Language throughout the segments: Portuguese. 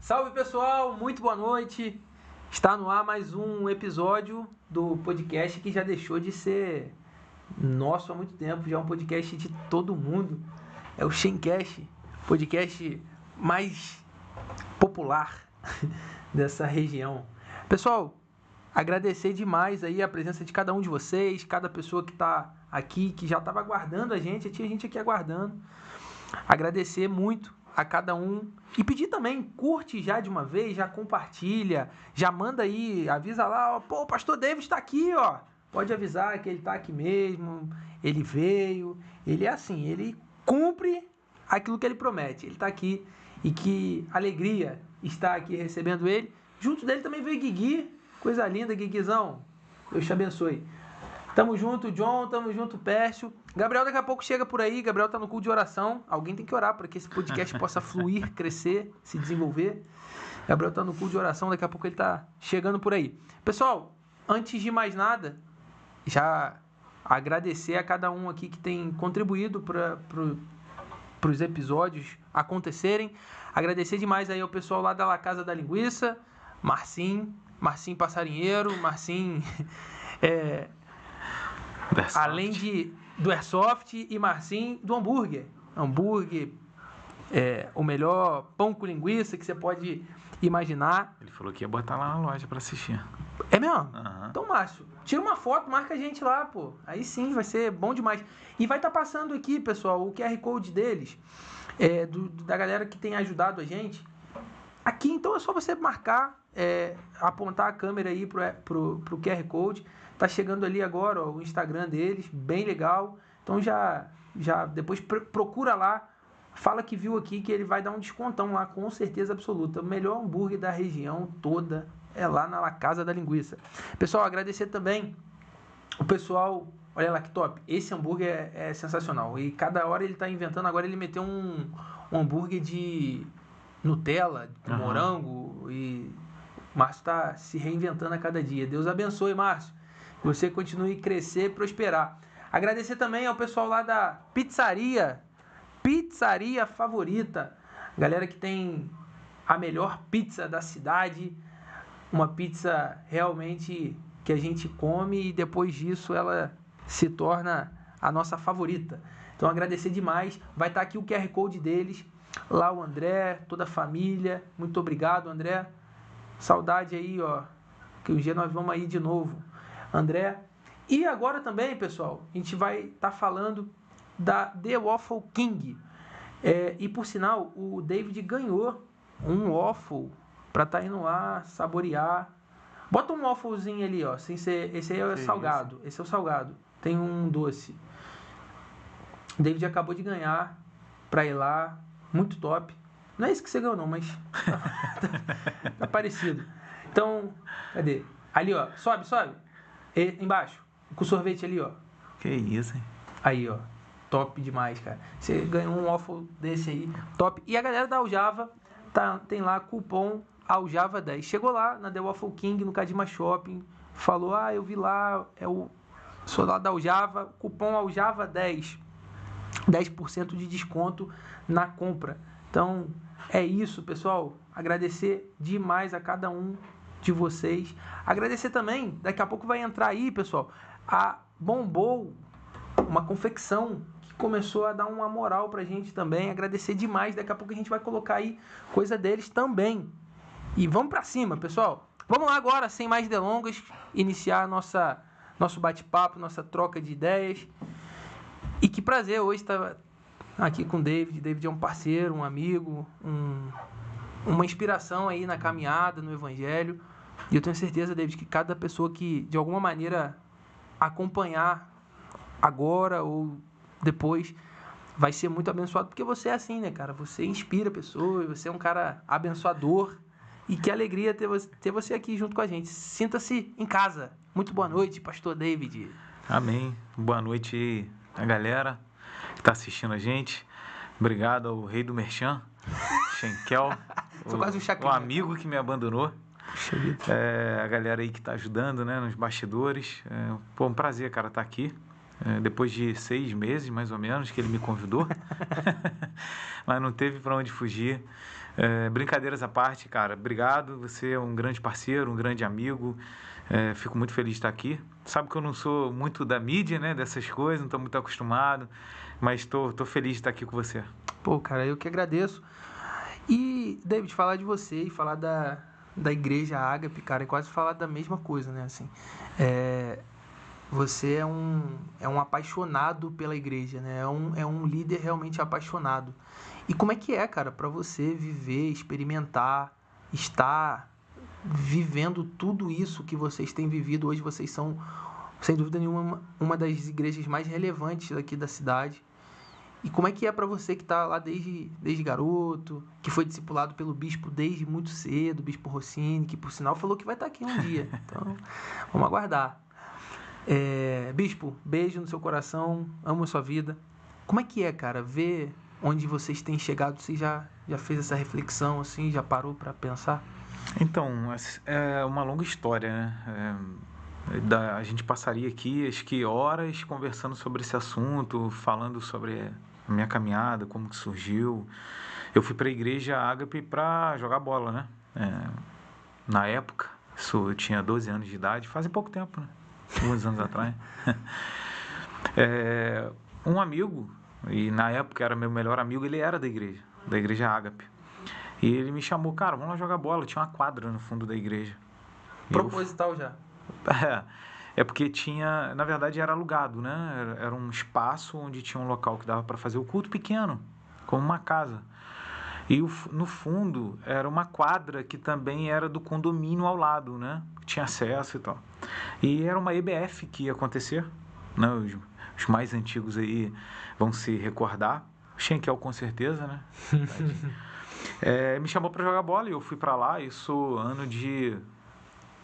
Salve pessoal, muito boa noite. Está no ar mais um episódio do podcast que já deixou de ser nosso há muito tempo, já é um podcast de todo mundo. É o Shencast, podcast mais popular dessa região. Pessoal, agradecer demais aí a presença de cada um de vocês, cada pessoa que está aqui, que já estava aguardando a gente, tinha gente aqui aguardando. Agradecer muito a cada um e pedir também, curte já de uma vez, já compartilha, já manda aí, avisa lá, ó, pô, o pastor David está aqui, ó. Pode avisar que ele está aqui mesmo, ele veio, ele é assim, ele cumpre aquilo que ele promete, ele está aqui e que alegria estar aqui recebendo ele. Junto dele também veio Guigui, coisa linda, Guiguizão, Deus te abençoe. Tamo junto, John, tamo junto, Pércio. Gabriel daqui a pouco chega por aí, Gabriel tá no culto de oração. Alguém tem que orar para que esse podcast possa fluir, crescer, se desenvolver. Gabriel tá no culto de oração, daqui a pouco ele tá chegando por aí. Pessoal, antes de mais nada, já agradecer a cada um aqui que tem contribuído para os episódios acontecerem. Agradecer demais aí ao pessoal lá da La Casa da Linguiça, Marcinho Passarinheiro, Marcinho... além do Airsoft e Marcinho do hambúrguer. Hambúrguer é o melhor pão com linguiça que você pode imaginar. Ele falou que ia botar lá na loja pra assistir. É mesmo? Uhum. Então, Márcio, tira uma foto, marca a gente lá, pô. Aí sim, vai ser bom demais. E vai estar passando aqui, pessoal, o QR Code deles, da galera que tem ajudado a gente. Aqui, então, é só você marcar, apontar a câmera aí pro QR Code. Tá chegando ali agora, ó, o Instagram deles, bem legal. Então já depois procura lá, fala que viu aqui que ele vai dar um descontão lá, com certeza absoluta. O melhor hambúrguer da região toda é lá na La Casa da Linguiça. Pessoal, agradecer também o pessoal, olha lá que top. Esse hambúrguer é sensacional. E cada hora ele tá inventando, agora ele meteu um hambúrguer de Nutella, de morango, e o Márcio tá se reinventando a cada dia. Deus abençoe, Márcio. Você continue a crescer e prosperar. Agradecer também ao pessoal lá da Pizzaria Favorita. Galera que tem a melhor pizza da cidade. Uma pizza realmente que a gente come e depois disso ela se torna a nossa favorita. Então agradecer demais. Vai estar aqui o QR Code deles. Lá o André, toda a família. Muito obrigado, André. Saudade aí, ó. Que um dia nós vamos aí de novo. André. E agora também, pessoal, a gente vai estar falando da The Waffle King. E por sinal, o David ganhou um waffle para estar indo lá, saborear. Bota um wafflezinho ali, ó. Sem ser, esse aí é o salgado. Esse é o salgado. Tem um doce. O David acabou de ganhar para ir lá. Muito top. Não é isso que você ganhou, não, mas tá parecido. Então, cadê? Ali, ó. Sobe. E embaixo, com o sorvete ali, ó. Que isso, hein? Aí, ó. Top demais, cara. Você ganhou um waffle desse aí. Top. E a galera da Aljava tem lá cupom Aljava10. Chegou lá na The Waffle King, no Kadima Shopping. Falou, eu vi lá, sou lá da Aljava. Cupom Aljava10. 10% de desconto na compra. Então, é isso, pessoal. Agradecer demais a cada um de vocês. Agradecer também, daqui a pouco vai entrar aí, pessoal, a Bombou, uma confecção que começou a dar uma moral pra gente também. Agradecer demais, daqui a pouco a gente vai colocar aí coisa deles também. E vamos pra cima, pessoal. Vamos lá agora, sem mais delongas, iniciar nosso bate-papo, nossa troca de ideias. E que prazer hoje estar aqui com o David. David é um parceiro, um amigo, uma inspiração aí na caminhada, no Evangelho. E eu tenho certeza, David, que cada pessoa que de alguma maneira acompanhar agora ou depois vai ser muito abençoado, porque você é assim, né, cara? Você inspira pessoas, você é um cara abençoador. E que alegria ter você aqui junto com a gente. Sinta-se em casa. Muito boa noite, pastor David. Amém. Boa noite aí a galera que está assistindo a gente. Obrigado ao rei do Merchan, Schenkel, o amigo que me abandonou. A galera aí que está ajudando, né, nos bastidores. Um prazer, cara, estar aqui. Depois de 6 meses, mais ou menos, que ele me convidou. Mas não teve para onde fugir. Brincadeiras à parte, cara, obrigado. Você é um grande parceiro, um grande amigo. Fico muito feliz de estar aqui. Sabe que eu não sou muito da mídia, né? Dessas coisas, não estou muito acostumado. Mas estou feliz de estar aqui com você. Pô, cara, eu que agradeço. E, David, falar de você e falar da Igreja Ágape, cara, é quase falar da mesma coisa, né? Assim, você é um apaixonado pela igreja, né? É um líder realmente apaixonado. E como é que é, cara, para você viver, experimentar, estar vivendo tudo isso que vocês têm vivido? Hoje vocês são, sem dúvida nenhuma, uma das igrejas mais relevantes aqui da cidade. E como é que é para você que está lá desde garoto, que foi discipulado pelo bispo desde muito cedo, o bispo Rossini, que por sinal falou que vai estar aqui um dia. Então, vamos aguardar. Bispo, beijo no seu coração, amo a sua vida. Como é que é, cara, ver onde vocês têm chegado? Você já fez essa reflexão, assim, já parou para pensar? Então, é uma longa história, né? A gente passaria aqui, acho que horas conversando sobre esse assunto, falando sobre a minha caminhada, como que surgiu. Eu fui para a igreja Ágape para jogar bola, né? Na época, eu tinha 12 anos de idade, faz pouco tempo, né? Alguns anos atrás. Um amigo, e na época era meu melhor amigo, ele era da igreja Ágape. E ele me chamou, cara, vamos lá jogar bola. Tinha uma quadra no fundo da igreja. Proposital já. Porque tinha, na verdade era alugado, né? Era um espaço onde tinha um local que dava para fazer o culto pequeno, como uma casa. E no fundo era uma quadra que também era do condomínio ao lado, né? Tinha acesso e tal. E era uma EBF que ia acontecer, né? Os mais antigos aí vão se recordar. O Schenkel com certeza, né? Me chamou para jogar bola e eu fui para lá. Isso ano de,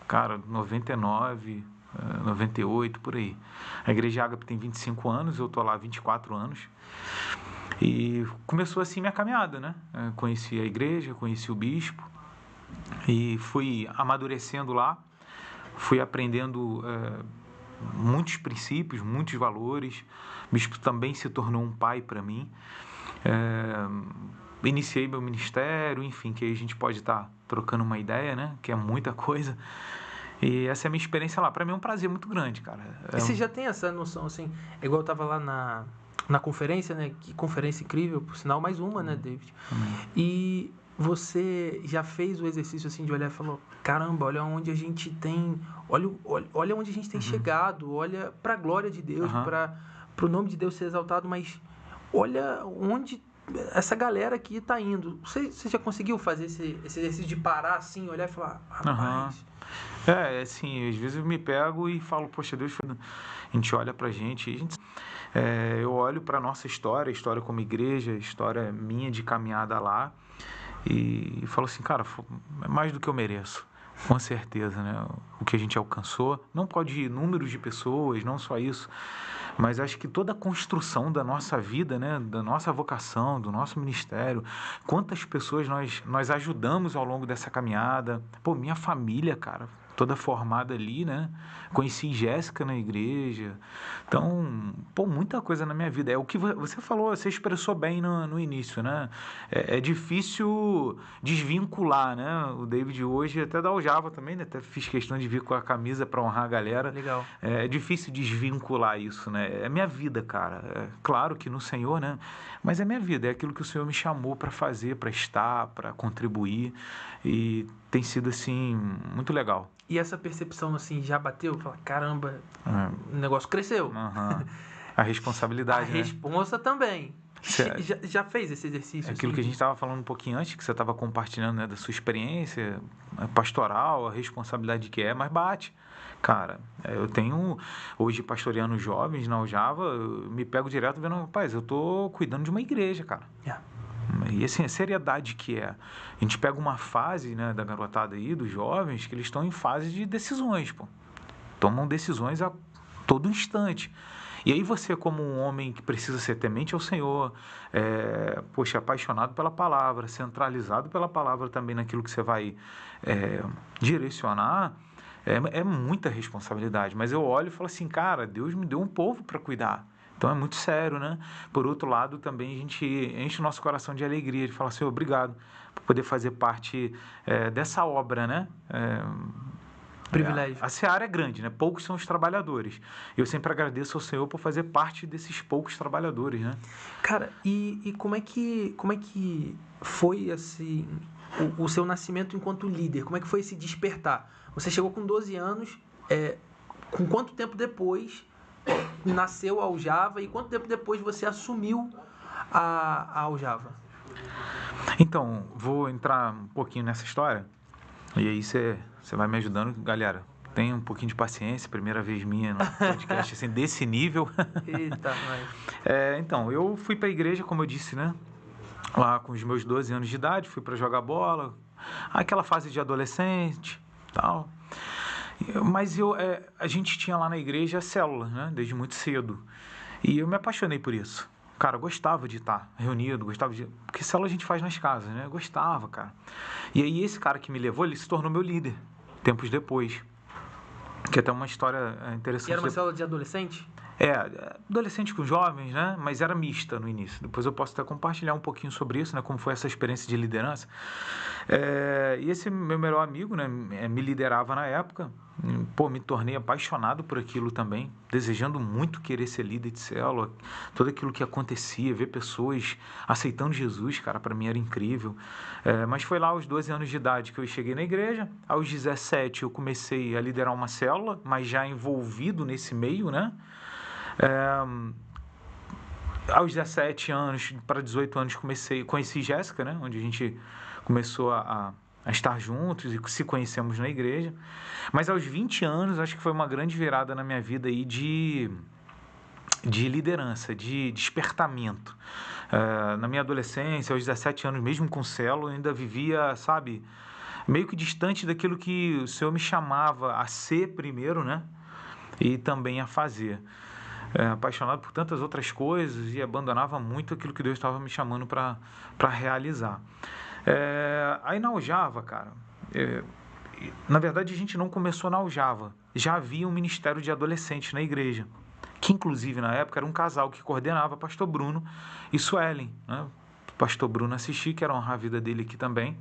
cara, 99, 98, por aí. A Igreja Ágape tem 25 anos, eu tô lá há 24 anos. E começou assim minha caminhada, né? Conheci a igreja, conheci o bispo e fui amadurecendo lá, fui aprendendo muitos princípios, muitos valores. O bispo também se tornou um pai para mim. Iniciei meu ministério, enfim, que aí a gente pode estar trocando uma ideia, né? Que é muita coisa. E essa é a minha experiência lá. Para mim é um prazer muito grande, cara. E você já tem essa noção, assim, igual eu tava lá na conferência, né? Que conferência incrível, por sinal, mais uma, né, David? E você já fez o exercício, assim, de olhar e falou, caramba, olha onde a gente tem... Olha onde a gente tem chegado, olha para a glória de Deus, para o nome de Deus ser exaltado, mas olha onde essa galera aqui está indo. Você já conseguiu fazer esse exercício de parar assim, olhar e falar, rapaz... Assim, às vezes eu me pego e falo, poxa, Deus, a gente olha pra gente, eu olho pra nossa história como igreja, história minha de caminhada lá, e falo assim, cara, é mais do que eu mereço, com certeza, né? O que a gente alcançou, não pode ir números de pessoas, não só isso, mas acho que toda a construção da nossa vida, né, da nossa vocação, do nosso ministério, quantas pessoas nós ajudamos ao longo dessa caminhada. Pô, minha família, cara, toda formada ali, né? Conheci Jéssica na igreja. Então, pô, muita coisa na minha vida. É o que você falou, você expressou bem no início, né? É difícil desvincular, né? O David hoje, até da Aljava também, né? Até fiz questão de vir com a camisa para honrar a galera. Legal. É difícil desvincular isso, né? É minha vida, cara. É claro que no Senhor, né? Mas é minha vida, é aquilo que o Senhor me chamou para fazer, para estar, para contribuir. E tem sido, assim, muito legal. E essa percepção, assim, já bateu? Fala, caramba, o negócio cresceu. A responsabilidade, a responsa também. Já fez esse exercício? É aquilo que a gente estava falando um pouquinho antes, que você estava compartilhando, né, da sua experiência pastoral, a responsabilidade que é, mas bate. Cara, eu tenho, hoje pastoreando jovens na Aljava, eu me pego direto vendo, rapaz, eu tô cuidando de uma igreja, cara. E assim, a seriedade que é. A gente pega uma fase, né, da garotada aí, dos jovens, que eles estão em fase de decisões, pô. Tomam decisões a todo instante. E aí você, como um homem que precisa ser temente ao Senhor, apaixonado pela palavra, centralizado pela palavra também naquilo que você vai direcionar, é muita responsabilidade. Mas eu olho e falo assim, cara, Deus me deu um povo para cuidar. Então é muito sério, né? Por outro lado, também a gente enche o nosso coração de alegria, de falar, Senhor, obrigado por poder fazer parte dessa obra, né? Privilégio. A seara é grande, né? Poucos são os trabalhadores. Eu sempre agradeço ao Senhor por fazer parte desses poucos trabalhadores, né? Cara, e como é que foi assim o seu nascimento enquanto líder? Como é que foi esse despertar? Você chegou com 12 anos, com quanto tempo depois nasceu a Aljava e quanto tempo depois você assumiu a Aljava? Então, vou entrar um pouquinho nessa história e aí você vai me ajudando, galera. Tenha um pouquinho de paciência, primeira vez minha no podcast assim, desse nível. Eita, nós. Então, eu fui para a igreja, como eu disse, né? Lá com os meus 12 anos de idade, fui para jogar bola, aquela fase de adolescente, tal. Mas a gente tinha lá na igreja a célula, né? Desde muito cedo. E eu me apaixonei por isso. Cara, eu gostava de estar reunido, porque célula a gente faz nas casas, né? Eu gostava, cara. E aí esse cara que me levou, ele se tornou meu líder, tempos depois. Que é até uma história interessante. E era uma célula de adolescente? Adolescente com jovens, né? Mas era mista no início. Depois eu posso até compartilhar um pouquinho sobre isso, né? Como foi essa experiência de liderança. E esse meu melhor amigo, né? Me liderava na época. Pô, me tornei apaixonado por aquilo também, desejando muito querer ser líder de célula, tudo aquilo que acontecia, ver pessoas aceitando Jesus, cara, para mim era incrível. Mas foi lá aos 12 anos de idade que eu cheguei na igreja, aos 17 eu comecei a liderar uma célula, mas já envolvido nesse meio, né? Aos 17 anos para 18 anos conheci Jéssica, né? Onde a gente começou a estar juntos e se conhecemos na igreja. Mas aos 20 anos, acho que foi uma grande virada na minha vida aí de liderança, de despertamento. Na minha adolescência, aos 17 anos, mesmo com célula, eu ainda vivia, sabe, meio que distante daquilo que o Senhor me chamava a ser primeiro, né? E também a fazer. Apaixonado por tantas outras coisas e abandonava muito aquilo que Deus estava me chamando para realizar. Aí na Aljava, cara, na verdade a gente não começou na Aljava, já havia um ministério de adolescentes na igreja, que inclusive na época era um casal que coordenava, pastor Bruno e Suelen, né? Pastor Bruno assisti, quero honrar a vida dele aqui também.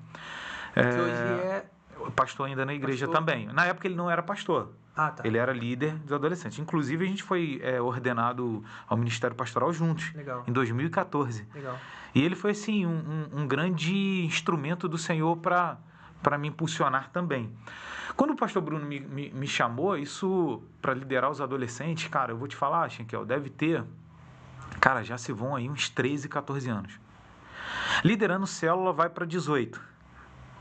Que hoje é pastor ainda na igreja também. Na época ele não era pastor. Tá. Ele era líder dos adolescentes. Inclusive, a gente foi ordenado ao Ministério Pastoral juntos. Legal. Em 2014. Legal. E ele foi, assim, um grande instrumento do Senhor para me impulsionar também. Quando o pastor Bruno me chamou, isso para liderar os adolescentes, cara, eu vou te falar, Shenkel, deve ter... Cara, já se vão aí uns 13, 14 anos. Liderando célula vai para 18.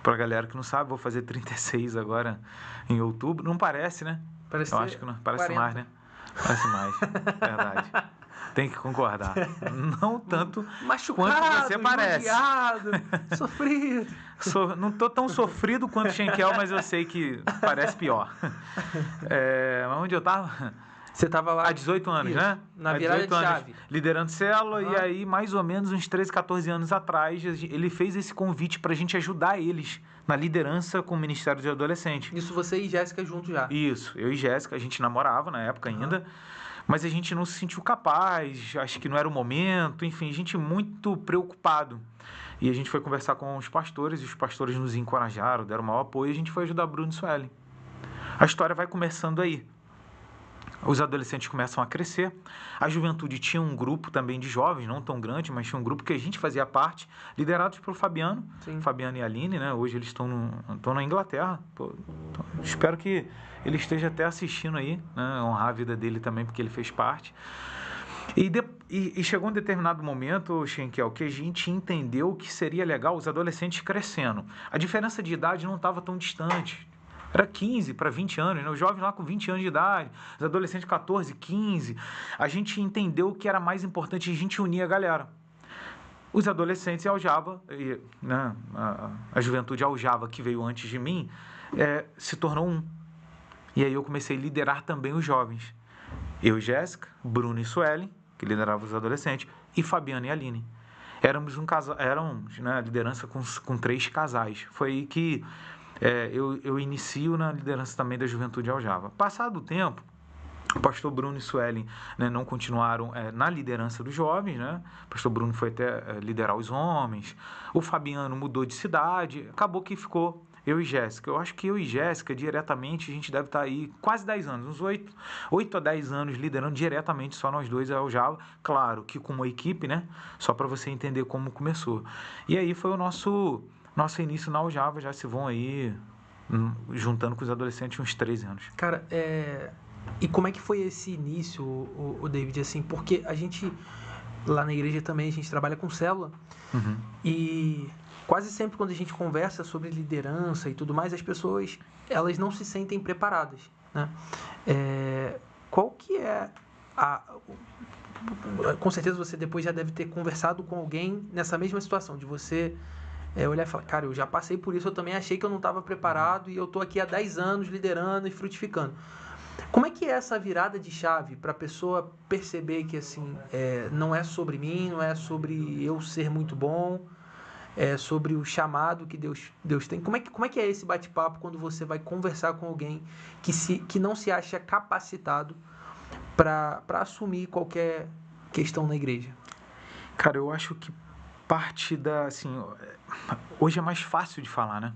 Para a galera que não sabe, vou fazer 36 agora em outubro. Não parece, né? Parece Eu acho que não. Parece 40. mais, né? Parece mais. Verdade. Tem que concordar. Não tanto machucado, quanto você parece. Sofrido. Não tô tão sofrido quanto Shenkel, mas eu sei que parece pior. Onde eu tava? Você estava lá... Há 18 anos, isso, né? Na virada de chave. Liderando célula, e aí, mais ou menos, uns 13, 14 anos atrás, ele fez esse convite para a gente ajudar eles na liderança com o Ministério de Adolescente. Isso você e Jéssica juntos já? Isso, eu e Jéssica, a gente namorava na época ainda, mas a gente não se sentiu capaz, acho que não era o momento, enfim, a gente muito preocupado. E a gente foi conversar com os pastores, e os pastores nos encorajaram, deram o maior apoio, e a gente foi ajudar Bruno e Suelen. A história vai começando aí. Os adolescentes começam a crescer. A juventude tinha um grupo também de jovens, não tão grande, mas tinha um grupo que a gente fazia parte, liderados pelo Fabiano. Sim. Fabiano e a Aline, né? Hoje eles estão na Inglaterra. Espero que ele esteja até assistindo aí, né? Honrar a vida dele também, porque ele fez parte. E chegou um determinado momento, Shenkel, que a gente entendeu que seria legal os adolescentes crescendo. A diferença de idade não estava tão distante. Era 15 para 20 anos, né? Os jovens lá com 20 anos de idade, os adolescentes 14, 15. A gente entendeu que era mais importante a gente unir a galera. Os adolescentes e a Aljava, né? A juventude Aljava que veio antes de mim, se tornou um. E aí eu comecei a liderar também os jovens. Eu e Jéssica, Bruno e Suelen, que lideravam os adolescentes, e Fabiano e Aline. Éramos um casal, né, liderança com 3 casais. Foi aí que eu inicio na liderança também da Juventude Aljava. Passado o tempo, O pastor Bruno e Suelen, né, não continuaram na liderança dos jovens, né? O pastor Bruno foi até liderar os homens. O Fabiano mudou de cidade. Acabou que ficou eu e Jéssica. Eu acho que eu e Jéssica, diretamente, a gente deve estar aí quase 10 anos, uns 8 a 10 anos liderando diretamente só nós dois ao Java. Claro que com uma equipe, né? Só para você entender como começou. E aí foi o nosso início na Aljava. Já se vão aí, juntando com os adolescentes, uns 13 anos. Cara, e como é que foi esse início, o David, assim, porque a gente, lá na igreja também, a gente trabalha com célula, e quase sempre quando a gente conversa sobre liderança e tudo mais, as pessoas, elas não se sentem preparadas, né? Qual que é com certeza você depois já deve ter conversado com alguém nessa mesma situação, de você olhar e falar, cara, eu já passei por isso, eu também achei que eu não estava preparado e eu estou aqui há 10 anos liderando e frutificando. Como é que é essa virada de chave para a pessoa perceber que assim, não é sobre mim, não é sobre eu ser muito bom, é sobre o chamado que Deus tem? Como é que é esse bate-papo quando você vai conversar com alguém que não se acha capacitado para assumir qualquer questão na igreja? Cara, eu acho que parte assim, hoje é mais fácil de falar, né?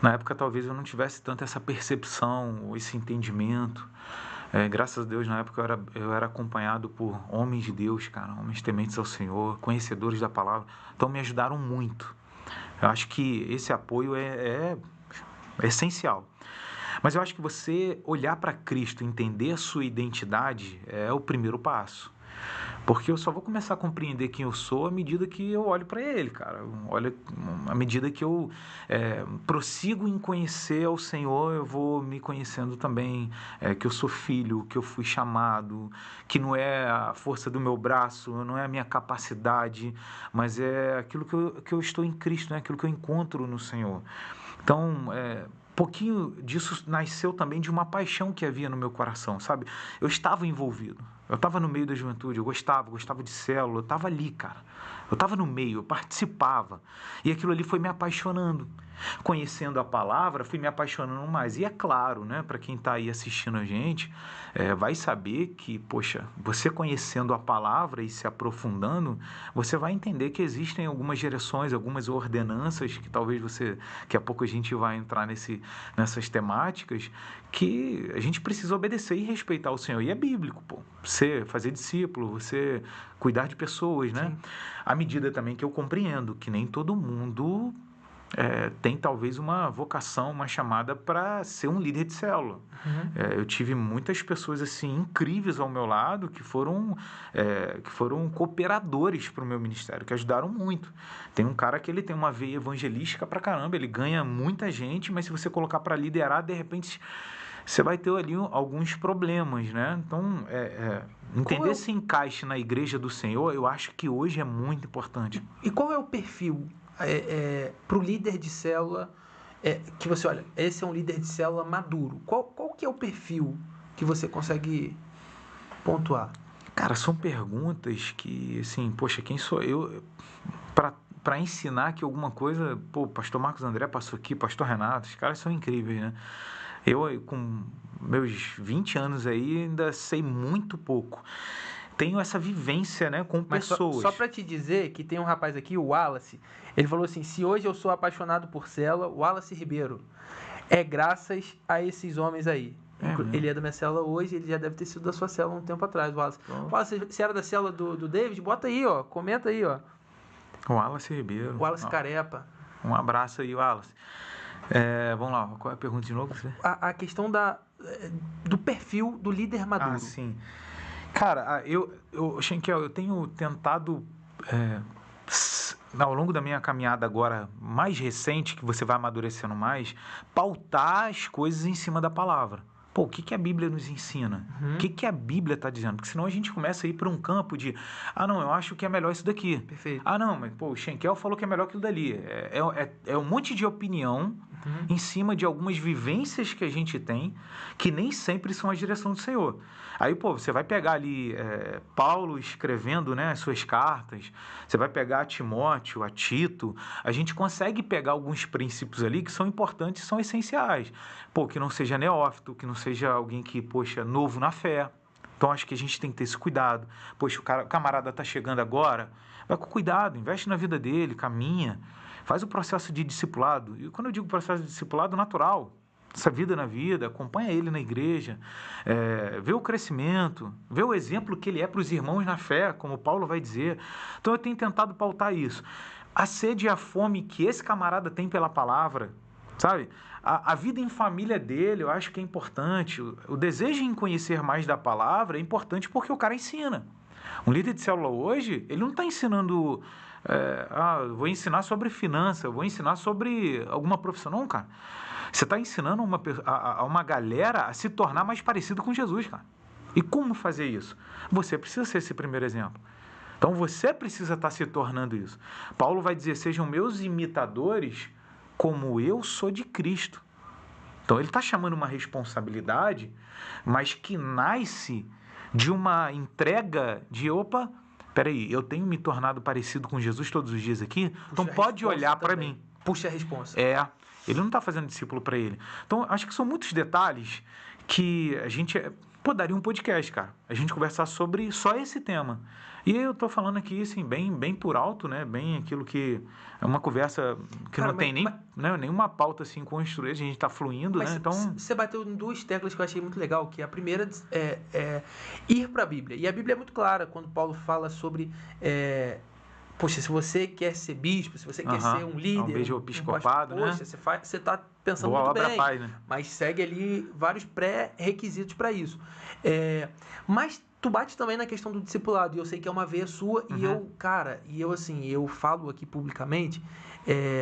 Na época, talvez eu não tivesse tanto essa percepção, esse entendimento. Graças a Deus, na época, eu era acompanhado por homens de Deus, cara, homens tementes ao Senhor, conhecedores da palavra. Então, me ajudaram muito. Eu acho que esse apoio é essencial. Mas eu acho que você olhar para Cristo, entender a sua identidade, é o primeiro passo. Porque eu só vou começar a compreender quem eu sou à medida que eu olho para Ele, cara. Olha, à medida que eu prossigo em conhecer ao Senhor, eu vou me conhecendo também, que eu sou filho, que eu fui chamado, que não é a força do meu braço, não é a minha capacidade, mas é aquilo que eu estou em Cristo, né? Aquilo que eu encontro no Senhor. Então, pouquinho disso nasceu também de uma paixão que havia no meu coração, sabe? Eu estava envolvido. Eu estava no meio da juventude, eu gostava de célula, eu estava ali, cara. Eu estava no meio, eu participava. E aquilo ali foi me apaixonando. Conhecendo a palavra, fui me apaixonando mais. E é claro, né, para quem está aí assistindo a gente, vai saber que, poxa, você conhecendo a palavra e se aprofundando, você vai entender que existem algumas direções, algumas ordenanças, que talvez daqui a pouco a gente vai entrar nessas temáticas, que a gente precisa obedecer e respeitar o Senhor. E é bíblico, pô. Você fazer discípulo, você cuidar de pessoas, né? Sim. À medida também que eu compreendo que nem todo mundo tem talvez uma vocação, uma chamada para ser um líder de célula. Eu tive muitas pessoas assim incríveis ao meu lado que foram cooperadores para o meu ministério, que ajudaram muito. Tem um cara que ele tem uma veia evangelística pra caramba, ele ganha muita gente, mas se você colocar para liderar, de repente você vai ter ali alguns problemas, né? Então, entender esse encaixe na igreja do Senhor, eu acho que hoje é muito importante. E qual é o perfil para o líder de célula que você olha, esse é um líder de célula maduro? Qual que é o perfil que você consegue pontuar? Cara, são perguntas que, assim, poxa, quem sou eu para ensinar que alguma coisa... Pô, pastor Marcos André passou aqui, pastor Renato, os caras são incríveis, né? Eu, com meus 20 anos aí, ainda sei muito pouco. Tenho essa vivência, né, com pessoas. Só para te dizer que tem um rapaz aqui, o Wallace, ele falou assim, se hoje eu sou apaixonado por célula, Wallace Ribeiro, é graças a esses homens aí. Ele é da minha célula hoje, ele já deve ter sido da sua célula um tempo atrás, Wallace. Wallace, se era da célula do David, bota aí, ó, comenta aí, ó. Wallace Ribeiro. Wallace Carepa. Um abraço aí, Wallace. Vamos lá, qual é a pergunta de novo? A questão do perfil do líder maduro. Ah, sim. Cara, Schenkel, eu tenho tentado, ao longo da minha caminhada agora mais recente, que você vai amadurecendo mais, pautar as coisas em cima da palavra. Pô, o que a Bíblia nos ensina? O que a Bíblia está dizendo? Porque senão a gente começa a ir para um campo de, não, eu acho que é melhor isso daqui. Perfeito. Não, mas pô, o Schenkel falou que é melhor aquilo dali. É um monte de opinião, em cima de algumas vivências que a gente tem, que nem sempre são a direção do Senhor. Aí, você vai pegar ali Paulo escrevendo, né, as suas cartas, você vai pegar a Timóteo, a Tito, a gente consegue pegar alguns princípios ali que são importantes, são essenciais. Que não seja neófito, que não seja alguém que, novo na fé. Então, acho que a gente tem que ter esse cuidado. O camarada está chegando agora, vai com cuidado, investe na vida dele, caminha, faz o processo de discipulado. E quando eu digo processo de discipulado, natural, essa vida na vida, acompanha ele na igreja, vê o crescimento, vê o exemplo que ele é para os irmãos na fé, como Paulo vai dizer. Então, eu tenho tentado pautar isso. A sede e a fome que esse camarada tem pela palavra, sabe? A vida em família dele, eu acho que é importante. O desejo em conhecer mais da palavra é importante porque o cara ensina. Um líder de célula hoje, ele não está ensinando... vou ensinar sobre finança, vou ensinar sobre alguma profissão. Não, cara. Você está ensinando a uma galera a se tornar mais parecido com Jesus, cara. E como fazer isso? Você precisa ser esse primeiro exemplo. Então, você precisa estar se tornando isso. Paulo vai dizer, sejam meus imitadores como eu sou de Cristo. Então, ele está chamando uma responsabilidade, mas que nasce de uma entrega de, peraí, eu tenho me tornado parecido com Jesus todos os dias aqui, então pode olhar para mim. Puxa a responsa. Ele não está fazendo discípulo para ele. Então, acho que são muitos detalhes que a gente daria um podcast, cara. A gente conversar sobre só esse tema. E eu tô falando aqui, assim, bem por alto, né? Bem aquilo que é uma conversa que cara, não tem nenhuma pauta, assim, construída. A gente tá fluindo, né? Então... Você bateu em duas teclas que eu achei muito legal, que a primeira é ir para a Bíblia. E a Bíblia é muito clara quando Paulo fala sobre... se você quer ser bispo, se você quer ser um líder... Um beijo episcopado, né? Você tá pensando boa muito obra bem, pai, né? Mas segue ali vários pré-requisitos para isso. Mas tu bate também na questão do discipulado, e eu sei que é uma veia sua, e eu falo aqui publicamente,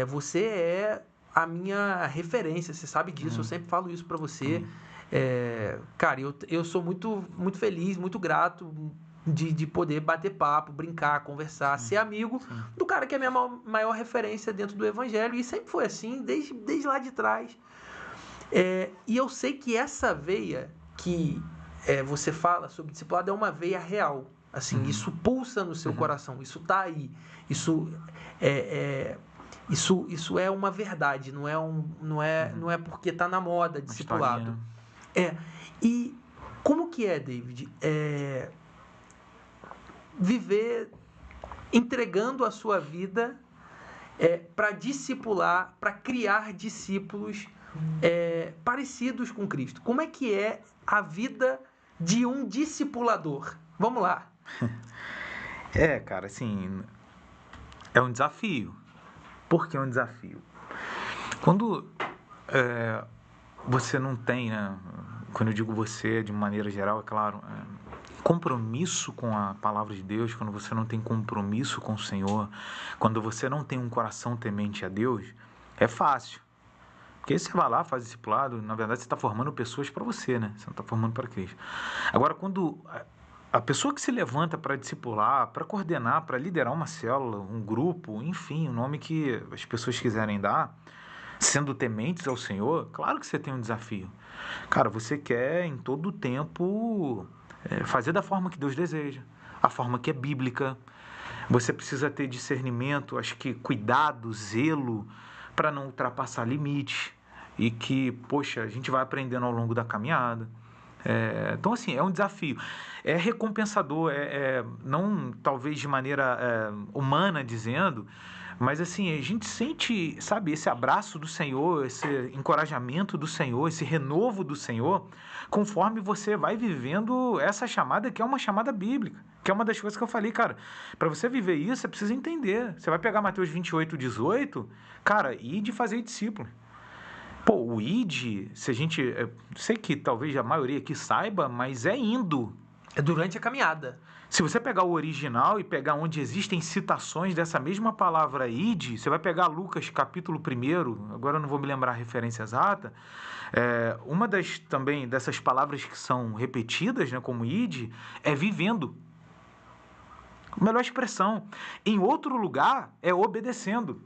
você é a minha referência, você sabe disso, eu sempre falo isso para você. Cara, eu sou muito, muito feliz, muito grato de poder bater papo, brincar, conversar, ser amigo do cara que é a minha maior referência dentro do evangelho, e sempre foi assim, desde lá de trás. E eu sei que essa veia que você fala sobre discipulado é uma veia real, assim, isso pulsa no seu coração, isso tá aí, isso é uma verdade, não é porque tá na moda discipulado. E como que David, viver entregando a sua vida para discipular, para criar discípulos parecidos com Cristo? Como é que é a vida de um discipulador? Vamos lá. Cara, assim, é um desafio. Por que é um desafio? Quando você não tem, né, quando eu digo você, de maneira geral, é claro, compromisso com a palavra de Deus, quando você não tem compromisso com o Senhor, quando você não tem um coração temente a Deus, é fácil. Porque você vai lá, faz discipulado, na verdade você está formando pessoas para você, né? Você não está formando para Cristo. Agora, quando a pessoa que se levanta para discipular, para coordenar, para liderar uma célula, um grupo, enfim, o nome que as pessoas quiserem dar, sendo tementes ao Senhor, claro que você tem um desafio. Cara, você quer em todo o tempo fazer da forma que Deus deseja, a forma que é bíblica. Você precisa ter discernimento, acho que cuidado, zelo, para não ultrapassar limites. E que, a gente vai aprendendo ao longo da caminhada. Então, assim, é um desafio. É recompensador, não talvez de maneira humana dizendo, mas assim, a gente sente, sabe, esse abraço do Senhor, esse encorajamento do Senhor, esse renovo do Senhor, conforme você vai vivendo essa chamada, que é uma chamada bíblica, que é uma das coisas que eu falei, cara, para você viver isso, você precisa entender. Você vai pegar Mateus 28:18, cara, ide fazer discípulo. O id, se a gente... sei que talvez a maioria aqui saiba, mas é indo. É durante a caminhada. Se você pegar o original e pegar onde existem citações dessa mesma palavra id, você vai pegar Lucas capítulo 1, agora eu não vou me lembrar a referência exata, uma também dessas palavras que são repetidas, né, como id, é vivendo. A melhor expressão. Em outro lugar, é obedecendo.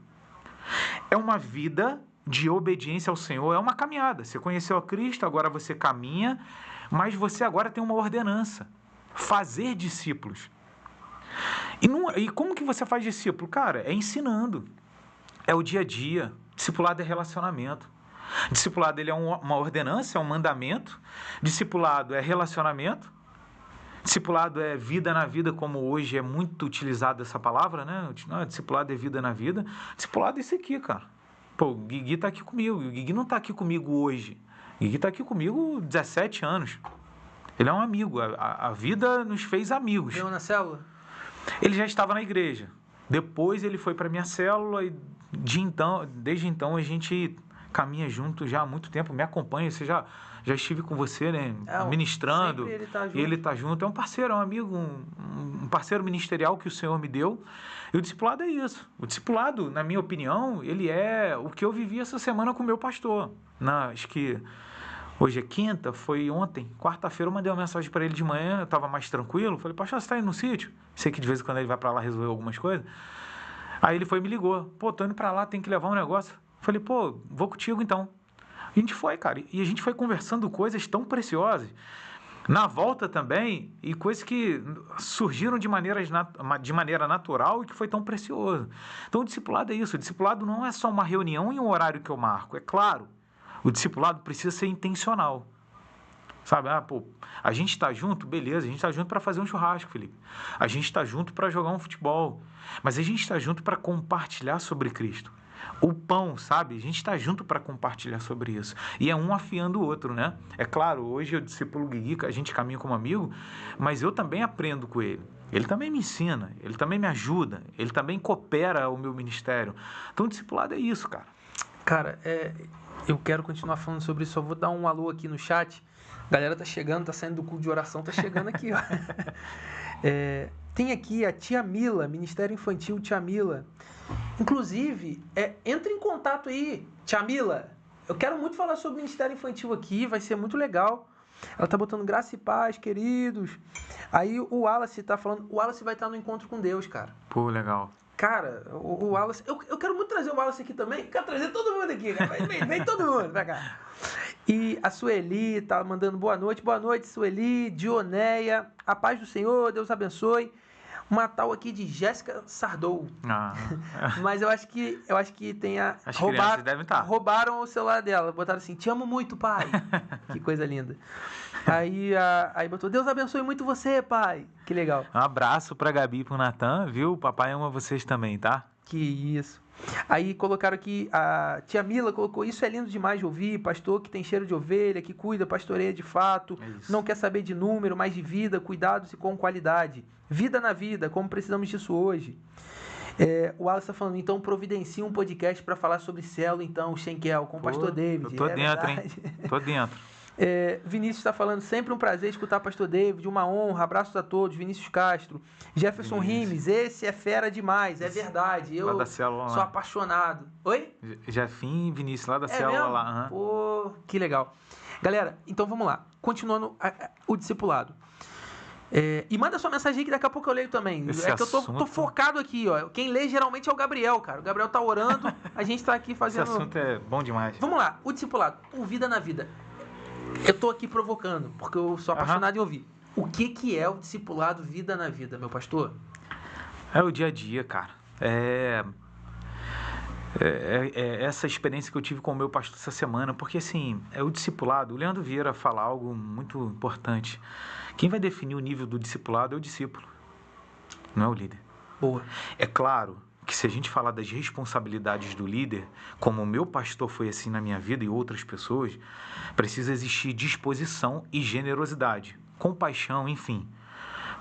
É uma vida de obediência ao Senhor é uma caminhada. Você conheceu a Cristo, agora você caminha, mas você agora tem uma ordenança: fazer discípulos. E como que você faz discípulo? Cara, é ensinando. É o dia a dia. Discipulado é relacionamento. Discipulado ele é uma ordenança, é um mandamento. Discipulado é relacionamento. Discipulado é vida na vida, como hoje é muito utilizada essa palavra, né? Discipulado é vida na vida. Discipulado é isso aqui, cara. Pô, o Guigui tá aqui comigo. O Guigui não tá aqui comigo hoje. O Guigui tá aqui comigo 17 anos. Ele é um amigo. A vida nos fez amigos. Veio na célula? Ele já estava na igreja. Depois ele foi para minha célula e desde então a gente caminha junto já há muito tempo. Me acompanha. Você já estive com você, né? Ministrando. E ele tá junto. É um parceiro, é um amigo, um parceiro ministerial que o Senhor me deu. E o discipulado é isso. O discipulado, na minha opinião, ele é o que eu vivi essa semana com o meu pastor. Acho que hoje é quinta, foi ontem, quarta-feira, eu mandei uma mensagem para ele de manhã, eu estava mais tranquilo. Falei, pastor, você está indo no sítio? Sei que de vez em quando ele vai para lá resolver algumas coisas. Aí ele foi e me ligou. Pô, tô indo para lá, tem que levar um negócio. Falei, pô, vou contigo então. A gente foi, cara, e a gente foi conversando coisas tão preciosas. Na volta também, e coisas que surgiram de maneira natural e que foi tão precioso. Então o discipulado é isso. O discipulado não é só uma reunião e um horário que eu marco. É claro, o discipulado precisa ser intencional. Sabe? A gente está junto, beleza, a gente está junto para fazer um churrasco, Felipe. A gente está junto para jogar um futebol. Mas a gente está junto para compartilhar sobre Cristo. O pão, sabe? A gente está junto para compartilhar sobre isso. E é um afiando o outro, né? É claro, hoje eu discipulo o Guigui, a gente caminha como amigo, mas eu também aprendo com ele. Ele também me ensina, ele também me ajuda, ele também coopera ao meu ministério. Então, o discipulado é isso, cara. Cara, eu quero continuar falando sobre isso, só vou dar um alô aqui no chat. A galera tá chegando, tá saindo do culto de oração, tá chegando aqui, ó. Tem aqui a Tia Mila, Ministério Infantil Tia Mila. Inclusive, entra em contato aí, Tia Mila. Eu quero muito falar sobre o Ministério Infantil aqui, vai ser muito legal. Ela tá botando graça e paz, queridos. Aí o Wallace tá falando, o Wallace vai estar no encontro com Deus, cara. Pô, legal. Cara, o Wallace... Eu quero muito trazer o Wallace aqui também. Quero trazer todo mundo aqui, cara. Vem todo mundo pra cá. E a Sueli tá mandando boa noite. Boa noite, Sueli, Dioneia. A paz do Senhor, Deus abençoe. Uma tal aqui de Jéssica Sardou. Mas eu acho que tem a... As crianças devem estar. Roubaram o celular dela. Botaram assim, te amo muito, pai. Que coisa linda. Aí botou, Deus abençoe muito você, pai. Que legal. Um abraço pra Gabi e pro Natan, viu? Papai ama vocês também, tá? Que isso. Aí colocaram aqui, a tia Mila colocou, isso é lindo demais de ouvir, pastor que tem cheiro de ovelha, que cuida, pastoreia de fato, não quer saber de número, mas de vida, cuidados e com qualidade. Vida na vida, como precisamos disso hoje. O Wallace está falando, então providencia um podcast para falar sobre célula, então, Schenkel, com o pastor David. Eu tô dentro, hein? Tô dentro. Vinícius está falando, sempre um prazer escutar pastor David, uma honra, abraços a todos, Vinícius Castro. Jefferson Rimes, esse é fera demais, é verdade, eu sou apaixonado. Oi? Jefim e Vinícius, lá da célula lá. Pô, que legal. Galera, então vamos lá, continuando o discipulado. E manda sua mensagem aí que daqui a pouco eu leio também. Que eu tô focado aqui, ó. Quem lê geralmente é o Gabriel, cara. O Gabriel tá orando, a gente tá aqui fazendo... Esse assunto é bom demais. Vamos lá, o discipulado, o Vida na Vida. Eu tô aqui provocando, porque eu sou apaixonado em ouvir. O que é o discipulado Vida na Vida, meu pastor? É o dia a dia, cara. Essa experiência que eu tive com o meu pastor essa semana, porque assim, o discipulado, o Leandro Vieira fala algo muito importante. Quem vai definir o nível do discipulado é o discípulo, não é o líder. Boa. É claro que se a gente falar das responsabilidades do líder, como o meu pastor foi assim na minha vida e outras pessoas, precisa existir disposição e generosidade, compaixão, enfim,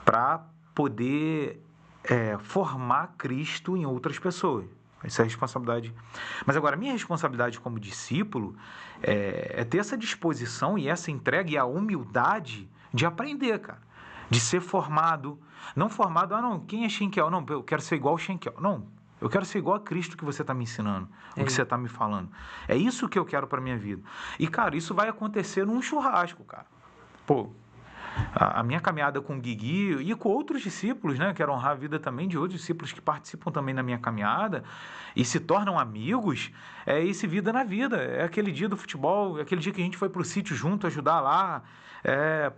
para poder formar Cristo em outras pessoas. Essa é a responsabilidade. Mas agora, a minha responsabilidade como discípulo é ter essa disposição e essa entrega e a humildade de aprender, cara. De ser formado. Não formado, quem é Schenkel? Não, eu quero ser igual ao Schenkel. Não, eu quero ser igual a Cristo que você está me ensinando, o que você está me falando. É isso que eu quero para minha vida. E, cara, isso vai acontecer num churrasco, cara. Pô, a minha caminhada com o Guigui e com outros discípulos, né? Quero honrar a vida também de outros discípulos que participam também da minha caminhada e se tornam amigos, é esse vida na vida. É aquele dia do futebol, é aquele dia que a gente foi pro sítio junto ajudar lá.